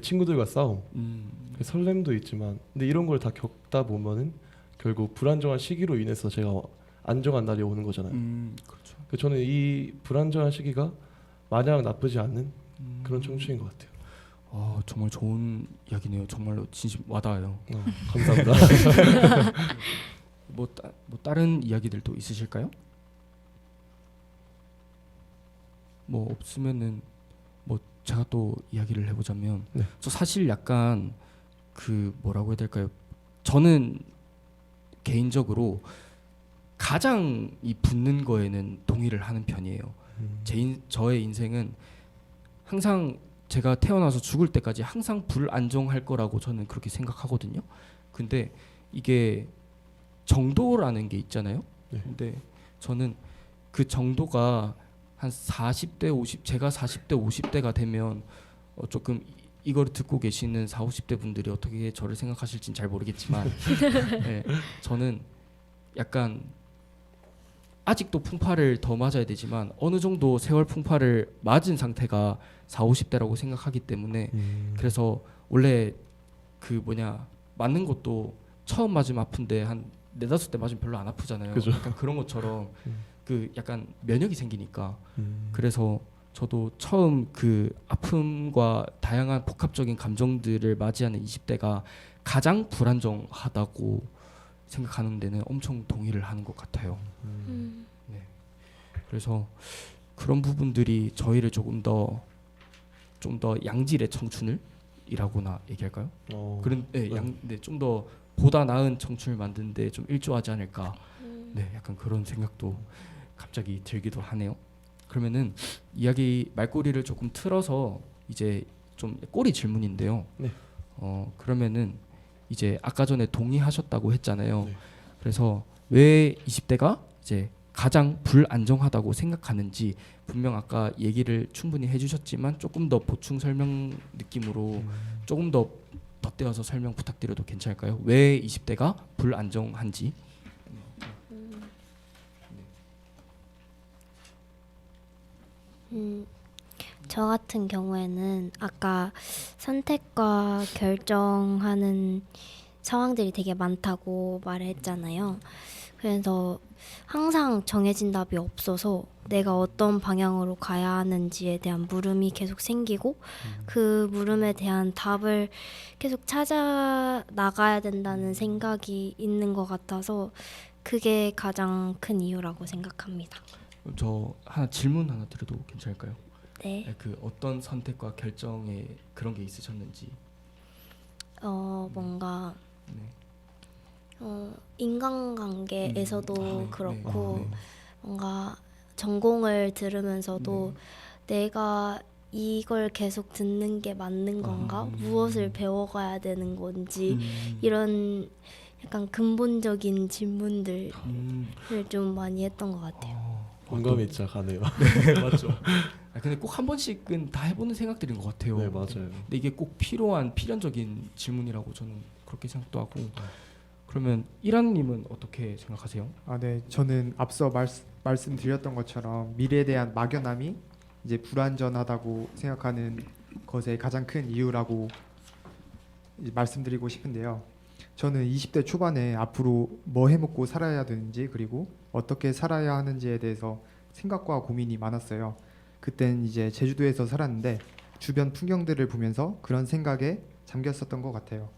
친구들과 싸움, 설렘도 있지만 근데 이런 걸 다 겪다 보면은 결국 불안정한 시기로 인해서 제가 안정한 날이 오는 거잖아요. 그렇죠. 저는 이 불안정한 시기가 마냥 나쁘지 않는 그런 청춘인 것 같아요. 정말 좋은 이야기네요. 정말로 진심 와닿아요. 감사합니다. 뭐 다른 이야기들도 있으실까요? 뭐 없으면은 뭐 제가 또 이야기를 해보자면 네. 저 사실 약간 그 뭐라고 해야 될까요? 저는 개인적으로 가장 이 붙는 거에는 동의를 하는 편이에요. 저의 인생은 항상 제가 태어나서 죽을 때까지 항상 불안정할 거라고 저는 그렇게 생각하거든요. 근데 이게 정도라는 게 있잖아요. 네. 근데 저는 그 정도가 한 40대 50 제가 40대 50대가 되면 조금 이걸 듣고 계시는 40, 50대 분들이 어떻게 저를 생각하실진 잘 모르겠지만 네, 저는 약간 아직도 풍파를 더 맞아야 되지만 어느 정도 세월 풍파를 맞은 상태가 40, 50대라고 생각하기 때문에 그래서 원래 그 뭐냐 맞는 것도 처음 맞으면 아픈데 한 4-5대 맞으면 별로 안 아프잖아요. 그죠. 약간 그런 것처럼 그 약간 면역이 생기니까 그래서 저도 처음 그 아픔과 다양한 복합적인 감정들을 맞이하는 20대가 가장 불안정하다고 생각하는 데는 엄청 동의를 하는 것 같아요. 네. 그래서 그런 부분들이 저희를 좀 더 양질의 청춘을이라고나 얘기할까요? 그런 좀 더 보다 나은 청춘을 만드는데 좀 일조하지 않을까. 네, 약간 그런 생각도 갑자기 들기도 하네요. 그러면은 이야기 말꼬리를 조금 틀어서 이제 좀 꼬리 질문인데요. 네. 그러면은 이제 아까 전에 동의하셨다고 했잖아요. 네. 그래서 왜 20대가 이제 가장 불안정하다고 생각하는지 분명 아까 얘기를 충분히 해주셨지만 조금 더 보충 설명 느낌으로 조금 더 덧대어서 설명 부탁드려도 괜찮을까요? 왜 20대가 불안정한지. 저 같은 경우에는 아까 선택과 결정하는 상황들이 되게 많다고 말을 했잖아요. 그래서 항상 정해진 답이 없어서 내가 어떤 방향으로 가야 하는지에 대한 물음이 계속 생기고 그 물음에 대한 답을 계속 찾아 나가야 된다는 생각이 있는 것 같아서 그게 가장 큰 이유라고 생각합니다. 저 질문 하나 드려도 괜찮을까요? 네. 그 어떤 선택과 결정에 그런 게 있으셨는지. 뭔가 네. 인간관계에서도 네. 그렇고 네. 뭔가 전공을 들으면서도 내가 이걸 계속 듣는 게 맞는 건가? 무엇을 배워가야 되는 건지 이런 약간 근본적인 질문들을 좀 많이 했던 것 같아요. 공감이 진짜 가네요. 네, 맞죠. 근데 꼭 한 번씩은 다 해보는 생각들인 것 같아요. 네, 맞아요. 근데 이게 꼭 필요한 필연적인 질문이라고 저는 그렇게 생각도 하고. 그러면 이란님은 어떻게 생각하세요? 네, 저는 앞서 말씀드렸던 것처럼 미래에 대한 막연함이 이제 불안전하다고 생각하는 것의 가장 큰 이유라고 이제 말씀드리고 싶은데요. 저는 20대 초반에 앞으로 뭐 해먹고 살아야 되는지 그리고 어떻게 살아야 하는지에 대해서 생각과 고민이 많았어요. 그땐 이제 제주도에서 살았는데 주변 풍경들을 보면서 그런 생각에 잠겼었던 것 같아요.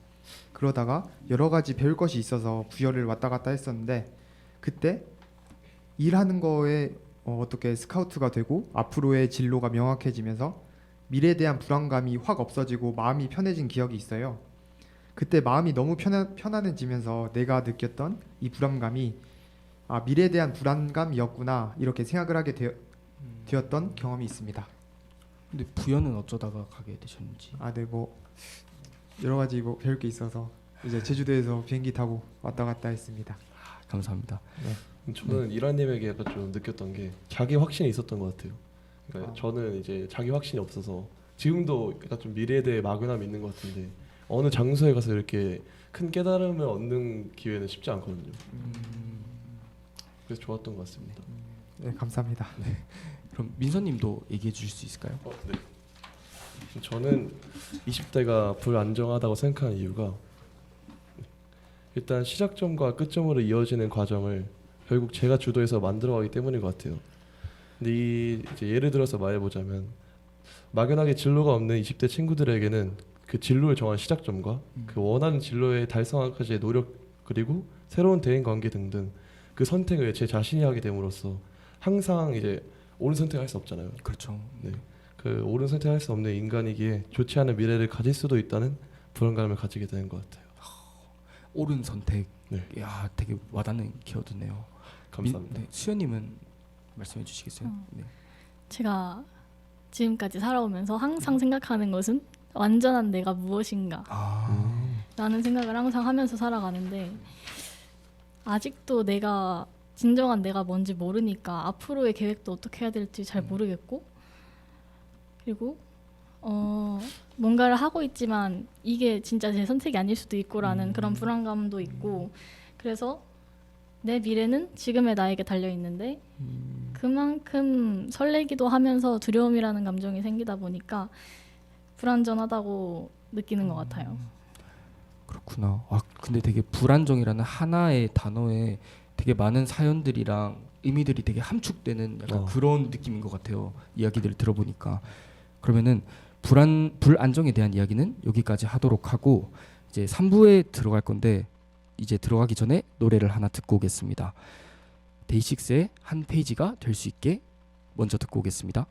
그러다가 여러 가지 배울 것이 있어서 부여를 왔다 갔다 했었는데 그때 일하는 거에 어떻게 스카우트가 되고 앞으로의 진로가 명확해지면서 미래에 대한 불안감이 확 없어지고 마음이 편해진 기억이 있어요. 그때 마음이 너무 편안해지면서 내가 느꼈던 이 불안감이 미래에 대한 불안감이었구나 이렇게 생각을 하게 되었던 경험이 있습니다. 근데 부여는 어쩌다가 가게 되셨는지. 네, 뭐 여러 가지 뭐 배울 게 있어서 이제 제주도에서 비행기 타고 왔다 갔다 했습니다. 감사합니다. 네. 저는 이란님에게 약간 좀 느꼈던 게 자기 확신이 있었던 것 같아요. 그러니까 저는 이제 자기 확신이 없어서 지금도 약간 좀 미래에 대해 막연함이 있는 것 같은데 어느 장소에 가서 이렇게 큰 깨달음을 얻는 기회는 쉽지 않거든요. 그래서 좋았던 것 같습니다. 네, 감사합니다. 네. 그럼 민서님도 얘기해 주실 수 있을까요? 네. 저는 20대가 불안정하다고 생각하는 이유가 일단 시작점과 끝점으로 이어지는 과정을 결국 제가 주도해서 만들어가기 때문인 것 같아요. 근데 이제 예를 들어서 말해보자면 막연하게 진로가 없는 20대 친구들에게는 그 진로를 정한 시작점과 그 원하는 진로에 달성하기까지의 노력 그리고 새로운 대인 관계 등등 그 선택을 제 자신이 하게 됨으로써 항상 이제 옳은 선택할 수 없잖아요. 그렇죠. 네. 그 옳은 선택할 수 없는 인간이기에 좋지 않은 미래를 가질 수도 있다는 불안감을 가지게 되는 것 같아요. 옳은 선택. 네. 야, 되게 와닿는 키워드네요. 감사합니다. 네, 수연님은 말씀해 주시겠어요? 네. 제가 지금까지 살아오면서 항상 생각하는 것은 완전한 내가 무엇인가 라는 생각을 항상 하면서 살아가는데 아직도 내가 진정한 내가 뭔지 모르니까 앞으로의 계획도 어떻게 해야 될지 잘 모르겠고 그리고 뭔가를 하고 있지만 이게 진짜 제 선택이 아닐 수도 있고라는 그런 불안감도 있고 그래서 내 미래는 지금의 나에게 달려 있는데 그만큼 설레기도 하면서 두려움이라는 감정이 생기다 보니까 불안전하다고 느끼는 것 같아요. 그렇구나. 아, 근데 되게 불안정이라는 하나의 단어에 되게 많은 사연들이랑 의미들이 되게 함축되는 약간 그런 느낌인 것 같아요. 이야기들을 들어보니까. 그러면은 불안정에 대한 이야기는 여기까지 하도록 하고 이제 3부에 들어갈 건데 이제 들어가기 전에 노래를 하나 듣고 오겠습니다. 데이식스의 한 페이지가 될 수 있게 먼저 듣고 오겠습니다.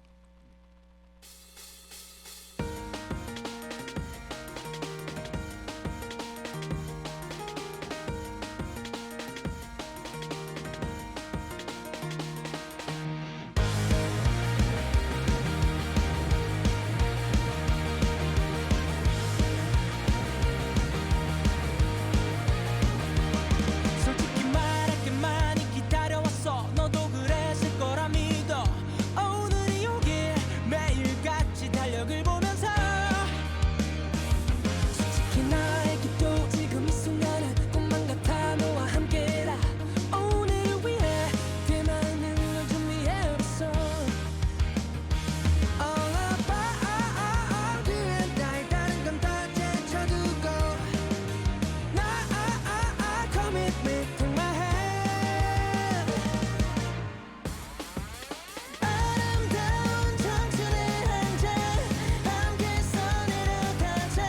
솔직히 말할게 많이 기다려왔어 너도 그랬을 거라 믿어 오늘이 오길 매일같이 달력을 보면서 솔직히 나에게도 지금 이 순간은 꿈만 같아 너와 함께라 오늘을 위해 그 많은 걸 준비해왔어 All about 그의 나의 다른 건 다 제쳐두고 commitment in my hand 아름다운 청춘의 한잔 함께 써내려가자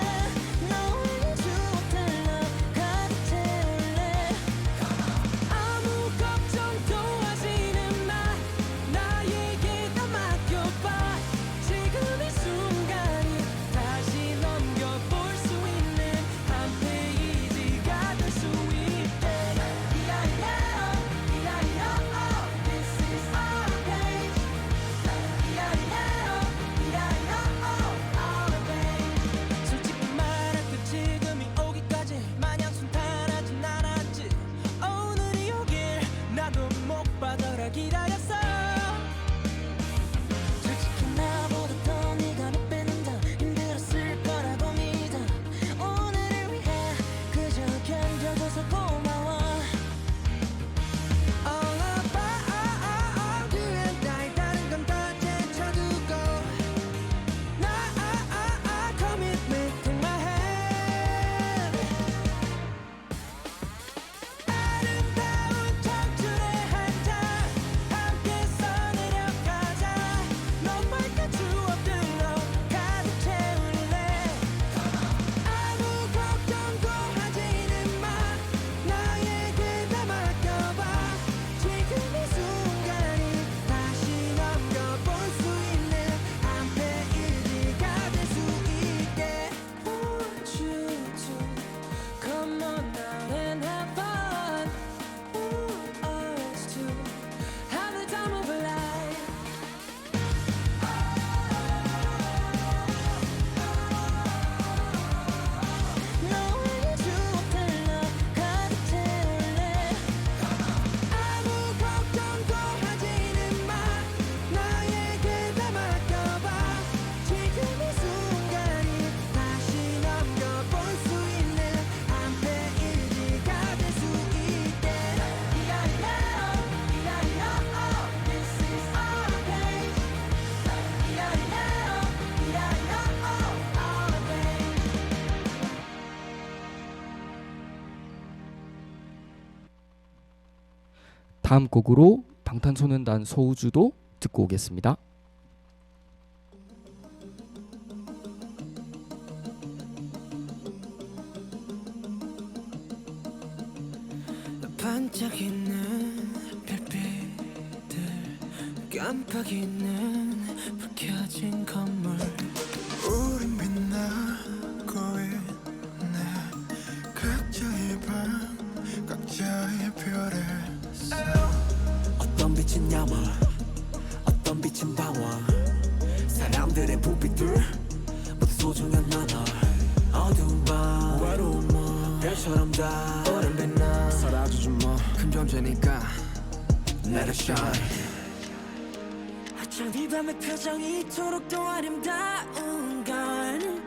너의 추억들로 가득 채울래 아무 걱정도 하지는 마 나에게 다 맡겨봐 지금 이 순간이 다시 넘겨볼 수 있는 한 페이지가 될 수 있게 This is our page 솔직히 말할게 지금이 오기까지 마냥 순탄하진 않았지 오늘이 오길 나도 못 받아라 기다렸어 솔직히 나보다 더 네가 몇 배는 더 힘들었을 거라고 믿어 오늘을 위해 그저 견뎌줘서 고마워 All about 그의 나의 다른 건 다 제쳐두고 commitment in my hand 아름다운 청춘의 한잔 함께 써내려가자 너만큼 추억들로 가득 채울래 아무 걱정도 하지는 마 나에게 다 맡겨봐 지금 이 순간이 다시 넘겨볼 수 있는 한 페이지가 될 수 있게 Want you to come on now and have fun Want us to have the time of our life 너의 추억들로 가득 채울래 아무 걱정도 하지는 마 나에게 다 맡겨봐 지금 이 순간이 다시 넘겨볼 수 있는 한 페이지가 될 수 있게 This is our page our page 다음 곡으로 방탄소년단 소우주도 듣고 오겠습니다. 반짝이는 별빛들 깜빡이는 불 켜진 건물 우린 빛나고 있네 각자의 방 각자의 별을 써 어떤 빛은 야망 어떤 빛은 방황 사람들의 불빛들 모두 소중한 나날 어두운 밤 외로운 밤 별처럼 다 오랜 빛나 사라지지 뭐큰 존재니까 Let it shine 어쩜 이 밤의 표정이 이토록 더 아름다운 건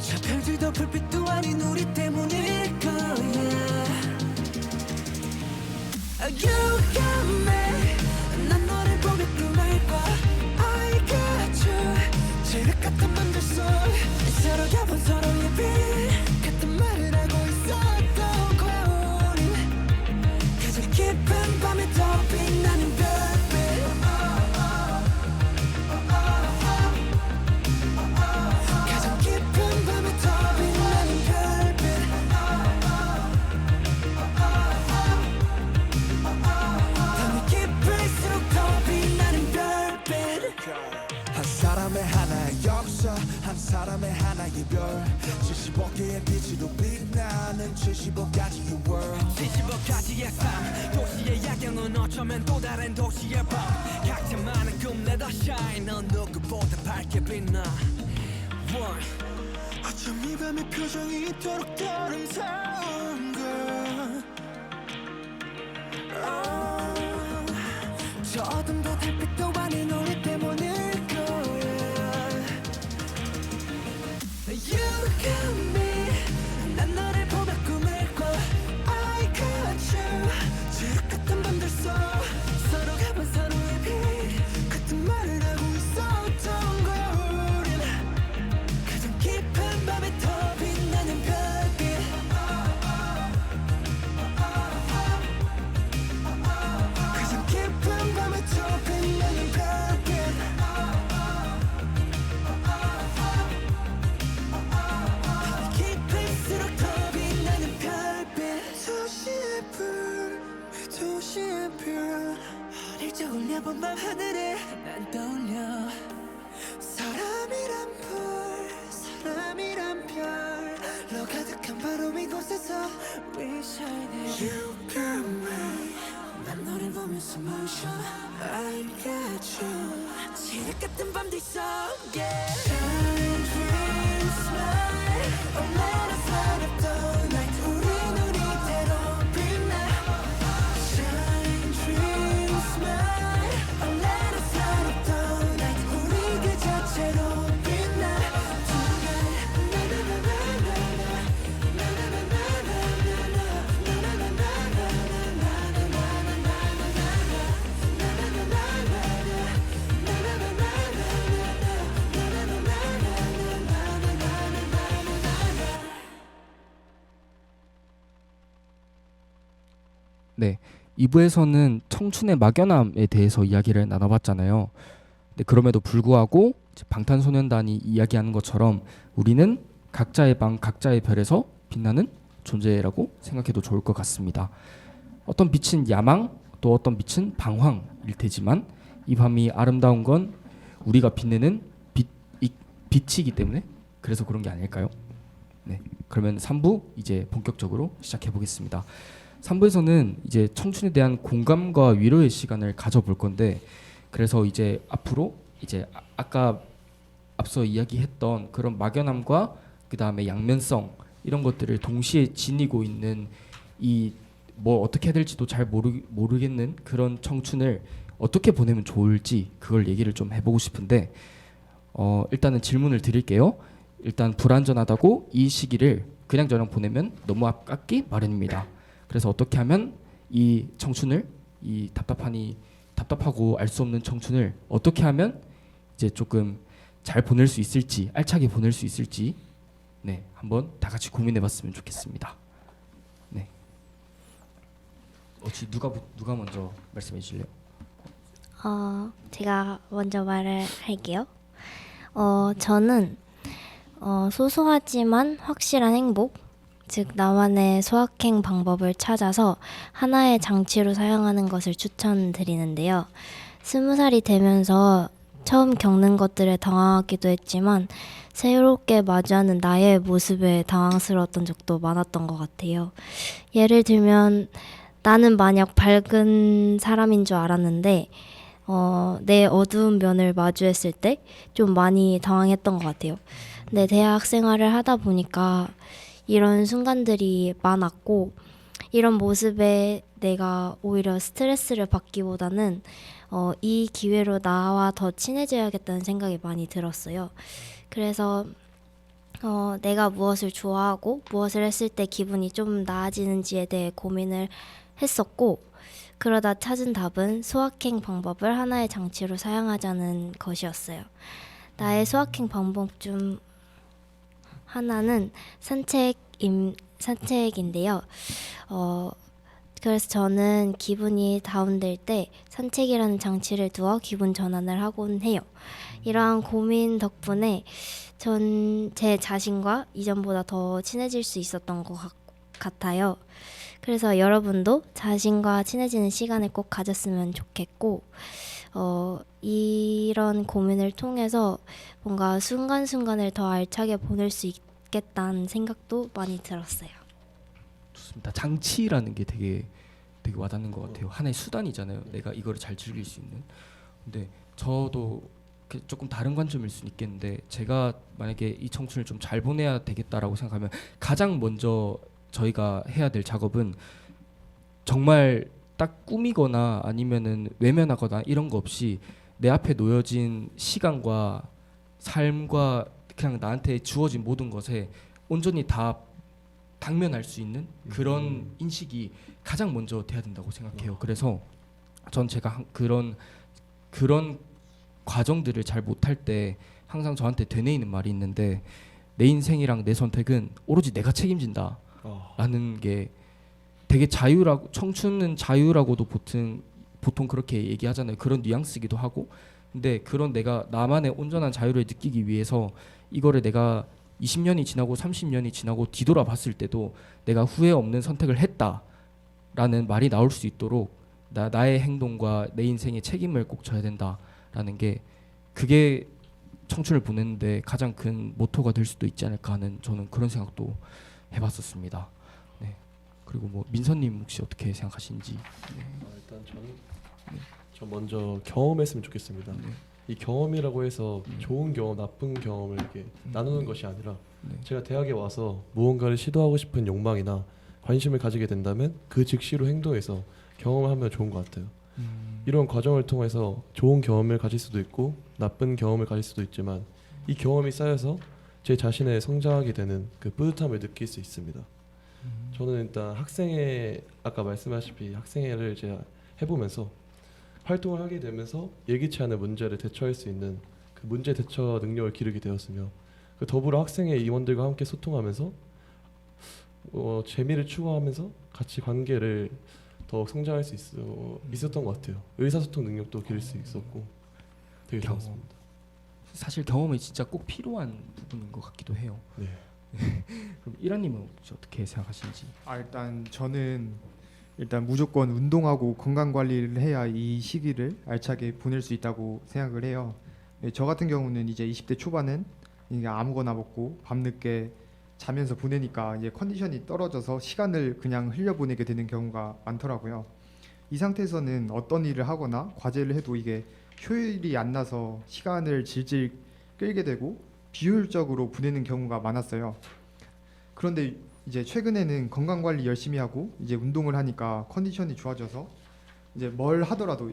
저 별들도 불빛도 아닌 우리 때문일 거야 You got me 난 너를 보며 꿈을 꿔 I got you 지륵 같은 밤들 속 서로가 본 서로의 빛 같은 말을 하고 있었던 거야 우린 가장 깊은 밤에 더 빛나는 별빛 가장 깊은 밤에 더 빛나는 별빛 밤이 깊을수록 더 빛나는 별빛 한 사람의 하나의 역사 한 사람의 하나의 별 75개의 빛으로 빛나는 75가지의 world 75가지의 삶 도시의 야경은 어쩌면 또 다른 도시의 밤 각자만의 꿈 Let us shine 넌 누구보다 밝게 빛나 One 어쩜 이 밤의 표정이 이토록 더 아름다운 걸 저 어둠도 달빛도 아닌 우리 때문일 거야 You got me 난 너를 보며 꿈을 꿔 I got you 지륵 같은 밤들 속 서로가 본 서로의 빛 같은 말을 하고 있었던 거야 우린 가장 깊은 밤에 더 빛나는 별빛 가장 깊은 밤에 더 빛나는 별빛 깊을수록 더 빛나는 별빛 도시의 불 도시의 별 어릴 적 올려본 밤 하늘에 난 떠올려 사람이란 별로 가득한 바로 이곳에서 We shine You got me 난 너를 보면서 숨을 쉬어 I got you 지륵 같은 밤들 속 yeah. Shine, dream, smile Oh let us light up the night 우린 우리대로 빛나 Shine, dream, smile Oh let us light up the night 우리 그 자체로 빛나 네, 2부에서는 청춘의 막연함에 대해서 이야기를 나눠봤잖아요. 근데 그럼에도 불구하고 이제 방탄소년단이 이야기하는 것처럼 우리는 각자의 방, 각자의 별에서 빛나는 존재라고 생각해도 좋을 것 같습니다. 어떤 빛은 야망, 또 어떤 빛은 방황일 테지만 이 밤이 아름다운 건 우리가 빛내는 빛이기 때문에 그래서 그런 게 아닐까요? 네, 그러면 3부 이제 본격적으로 시작해 보겠습니다. 3부에서는 이제 청춘에 대한 공감과 위로의 시간을 가져볼 건데 그래서 이제 앞으로 이제 아까 앞서 이야기했던 그런 막연함과 그 다음에 양면성 이런 것들을 동시에 지니고 있는 이 뭐 어떻게 해야 될지도 잘 모르겠는 그런 청춘을 어떻게 보내면 좋을지 그걸 얘기를 좀 해보고 싶은데 일단은 질문을 드릴게요. 일단 불완전하다고 이 시기를 그냥저냥 보내면 너무 아깝기 마련입니다. 그래서 어떻게 하면 이 청춘을 이 답답하고 알 수 없는 청춘을 어떻게 하면 이제 조금 잘 보낼 수 있을지 알차게 보낼 수 있을지 네 한번 다 같이 고민해봤으면 좋겠습니다. 네. 누가 먼저 말씀해 주실래요? 제가 먼저 말을 할게요. 저는 소소하지만 확실한 행복 즉 나만의 소확행 방법을 찾아서 하나의 장치로 사용하는 것을 추천드리는데요. 20살이 되면서 처음 겪는 것들에 당황하기도 했지만 새롭게 마주하는 나의 모습에 당황스러웠던 적도 많았던 것 같아요. 예를 들면 나는 만약 밝은 사람인 줄 알았는데 내 어두운 면을 마주했을 때 좀 많이 당황했던 것 같아요. 근데 대학 생활을 하다 보니까 이런 순간들이 많았고 이런 모습에 내가 오히려 스트레스를 받기보다는 이 기회로 나와 더 친해져야겠다는 생각이 많이 들었어요. 그래서 내가 무엇을 좋아하고 무엇을 했을 때 기분이 좀 나아지는지에 대해 고민을 했었고 그러다 찾은 답은 소확행 방법을 하나의 장치로 사용하자는 것이었어요. 나의 소확행 방법 중 하나는 산책인데요. 그래서 저는 기분이 다운될 때 산책이라는 장치를 두어 기분 전환을 하곤 해요. 이러한 고민 덕분에 전 제 자신과 이전보다 더 친해질 수 있었던 것 같아요. 그래서 여러분도 자신과 친해지는 시간을 꼭 가졌으면 좋겠고 이런 고민을 통해서 뭔가 순간순간을 더 알차게 보낼 수 있겠다는 생각도 많이 들었어요. 좋습니다. 장치라는 게 되게 와닿는 것 같아요. 하나의 수단이잖아요. 내가 이거를 잘 즐길 수 있는. 근데 저도 조금 다른 관점일 수는 있겠는데 제가 만약에 이 청춘을 좀 잘 보내야 되겠다라고 생각하면 가장 먼저 저희가 해야 될 작업은 정말 딱 꾸미거나 아니면은 외면하거나 이런 거 없이 내 앞에 놓여진 시간과 삶과 그냥 나한테 주어진 모든 것에 온전히 다 당면할 수 있는 그런 인식이 가장 먼저 돼야 된다고 생각해요. 그래서 전 제가 그런 과정들을 잘 못할 때 항상 저한테 되뇌이는 말이 있는데 내 인생이랑 내 선택은 오로지 내가 책임진다 라는 게 되게 자유라고, 청춘은 자유라고도 보통 그렇게 얘기하잖아요. 그런 뉘앙스기도 하고, 근데 그런 내가 나만의 온전한 자유를 느끼기 위해서 이거를 내가 20년이 지나고 30년이 지나고 뒤돌아 봤을 때도 내가 후회 없는 선택을 했다라는 말이 나올 수 있도록 나의 행동과 내 인생의 책임을 꼭 져야 된다라는 게, 그게 청춘을 보내는데 가장 큰 모토가 될 수도 있지 않을까 하는, 저는 그런 생각도 해봤었습니다. 네. 그리고 뭐 민서님 혹시 어떻게 생각하시는지? 네. 일단 저 먼저 경험했으면 좋겠습니다. 네. 이 경험이라고 해서 좋은 경험, 나쁜 경험을 이렇게 나누는 것이 아니라 제가 대학에 와서 무언가를 시도하고 싶은 욕망이나 관심을 가지게 된다면 그 즉시로 행동해서 경험을 하면 좋은 것 같아요. 이런 과정을 통해서 좋은 경험을 가질 수도 있고 나쁜 경험을 가질 수도 있지만 이 경험이 쌓여서 제 자신의 성장하게 되는 그 뿌듯함을 느낄 수 있습니다. 저는 일단 아까 말씀하셨다시피 학생회를 제가 해보면서 활동을 하게 되면서 예기치 않은 문제를 대처할 수 있는 그 문제 대처 능력을 기르게 되었으며, 그 더불어 학생회 임원들과 함께 소통하면서 재미를 추구하면서 같이 관계를 더 성장할 수 있었던 것 같아요. 의사소통 능력도 기를 수 있었고 되게 좋았습니다. 사실 경험이 진짜 꼭 필요한 부분인 것 같기도 해요. 네. 그럼 이란님은 혹시 어떻게 생각하시는지? 일단 저는 무조건 운동하고 건강 관리를 해야 이 시기를 알차게 보낼 수 있다고 생각을 해요. 저 같은 경우는 이제 20대 초반은 이게 아무거나 먹고 밤늦게 자면서 보내니까 이제 컨디션이 떨어져서 시간을 그냥 흘려보내게 되는 경우가 많더라고요. 이 상태에서는 어떤 일을 하거나 과제를 해도 이게 효율이 안 나서 시간을 질질 끌게 되고 비효율적으로 보내는 경우가 많았어요. 그런데 이제 최근에는 건강 관리 열심히 하고 이제 운동을 하니까 컨디션이 좋아져서 이제 뭘 하더라도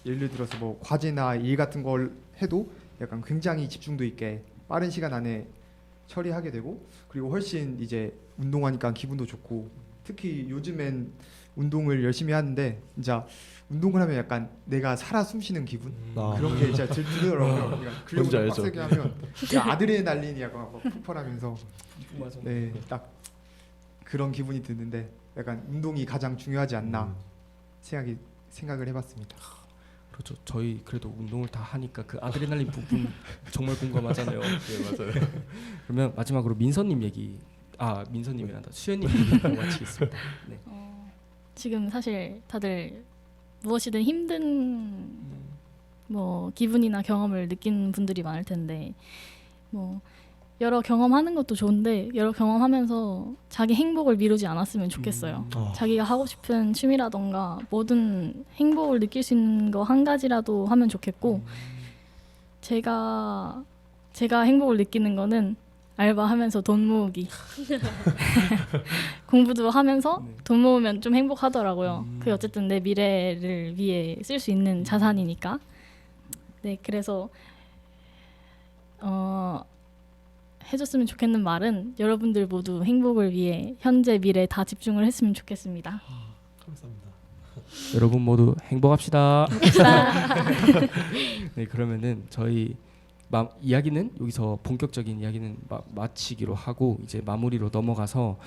예를 들어서 뭐 과제나 일 같은 걸 해도 약간 굉장히 집중도 있게 빠른 시간 안에 처리하게 되고, 그리고 훨씬 이제 운동하니까 기분도 좋고, 특히 요즘엔 운동을 열심히 하는데 진짜 운동을 하면 약간 내가 살아 숨쉬는 기분 그런 게 진짜 들더라고요. 그러니까 근력을 빡세게 하면 아드레날린이 약간 폭발하면서 네, 딱 그런 기분이 드는데 약간 운동이 가장 중요하지 않나 생각을 해봤습니다. 그렇죠. 저희 그래도 운동을 다 하니까 그 아드레날린 부분 정말 공감하잖아요. 네, 맞아요. 그러면 마지막으로 민서님 얘기 민서님이란다. 수현님 마치겠습니다. 네. 지금 사실 다들 무엇이든 힘든 뭐 기분이나 경험을 느끼는 분들이 많을 텐데 뭐 여러 경험하는 것도 좋은데 여러 경험하면서 자기 행복을 미루지 않았으면 좋겠어요. 자기가 하고 싶은 취미라던가 모든 행복을 느낄 수 있는 거 한 가지라도 하면 좋겠고 제가 행복을 느끼는 거는 알바하면서 돈 모으기. 공부도 하면서 돈 모으면 좀 행복하더라고요. 그게 어쨌든 내 미래를 위해 쓸 수 있는 자산이니까. 네, 그래서 해줬으면 좋겠는 말은 여러분들 모두 행복을 위해 현재 미래 다 집중을 했으면 좋겠습니다. 감사합니다. 여러분 모두 행복합시다. 네, 그러면은 저희 이야기는 여기서 본격적인 이야기는 마치기로 하고 이제 마무리로 넘어가서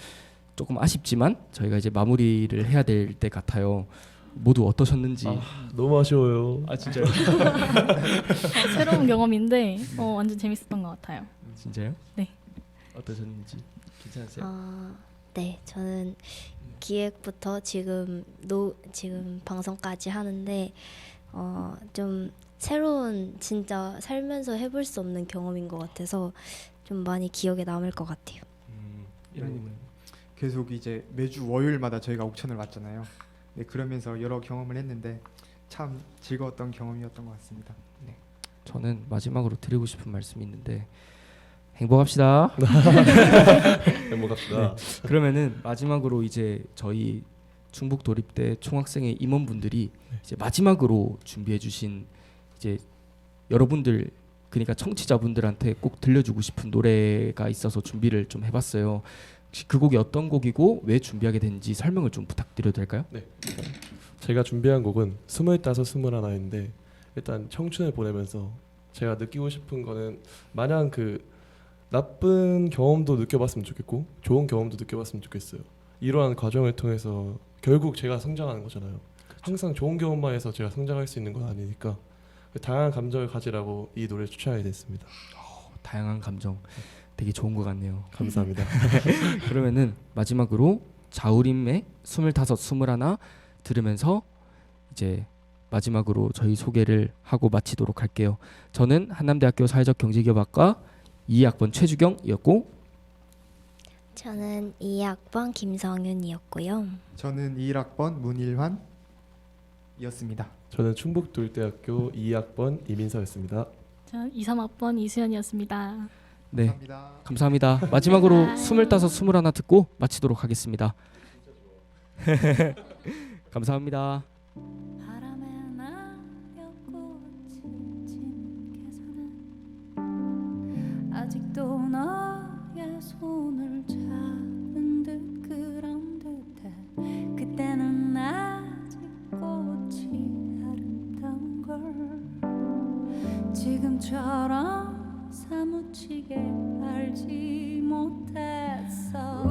조금 아쉽지만 저희가 이제 마무리를 해야 될 때 같아요. 모두 어떠셨는지. 너무 아쉬워요. 진짜요? 새로운 경험인데 완전 재밌었던 것 같아요. 진짜요? 네. 어떠셨는지 괜찮으세요? 네, 저는 기획부터 지금 방송까지 하는데 좀 새로운 진짜 살면서 해볼 수 없는 경험인 것 같아서 좀 많이 기억에 남을 것 같아요. 이런님은 계속 이제 매주 월요일마다 저희가 옥천을 왔잖아요. 네, 그러면서 여러 경험을 했는데 참 즐거웠던 경험이었던 것 같습니다. 네. 저는 마지막으로 드리고 싶은 말씀이 있는데 행복합시다. 행복합시다. 네. 그러면은 마지막으로 이제 저희 충북 도립대 총학생회 임원분들이 이제 마지막으로 준비해주신 이제 여러분들 그러니까 청취자분들한테 꼭 들려주고 싶은 노래가 있어서 준비를 좀 해봤어요. 혹시 그 곡이 어떤 곡이고 왜 준비하게 됐는지 설명을 좀 부탁드려도 될까요? 네. 제가 준비한 곡은 25, 21인데 일단 청춘을 보내면서 제가 느끼고 싶은 거는 마냥 그 나쁜 경험도 느껴봤으면 좋겠고 좋은 경험도 느껴봤으면 좋겠어요. 이러한 과정을 통해서 결국 제가 성장하는 거잖아요. 항상 좋은 경험만 해서 제가 성장할 수 있는 건 아니니까 다양한 감정을 가지라고 이 노래를 추천하게 됐습니다. 다양한 감정 되게 좋은 것 같네요. 감사합니다. 그러면은 마지막으로 자우림의 25, 21 들으면서 이제 마지막으로 저희 소개를 하고 마치도록 할게요. 저는 한남대학교 사회적 경제기업학과 2학번 최주경이었고 저는 2학번 김성윤이었고요. 저는 1학번 문일환이었습니다. 저는 충북도립대학교 2학번 이민서였습니다. 저는 2, 3학번 이수연이었습니다. 네, 감사합니다. 감사합니다. 마지막으로 25, 21 듣고 마치도록 하겠습니다. 감사합니다. 바람에 날려꽃이 계산은 아직도 너의 손을 잡은 듯 그런 듯해 그때는 아직 꽃이 아름다운 걸 지금처럼 사무치게 알지 못했어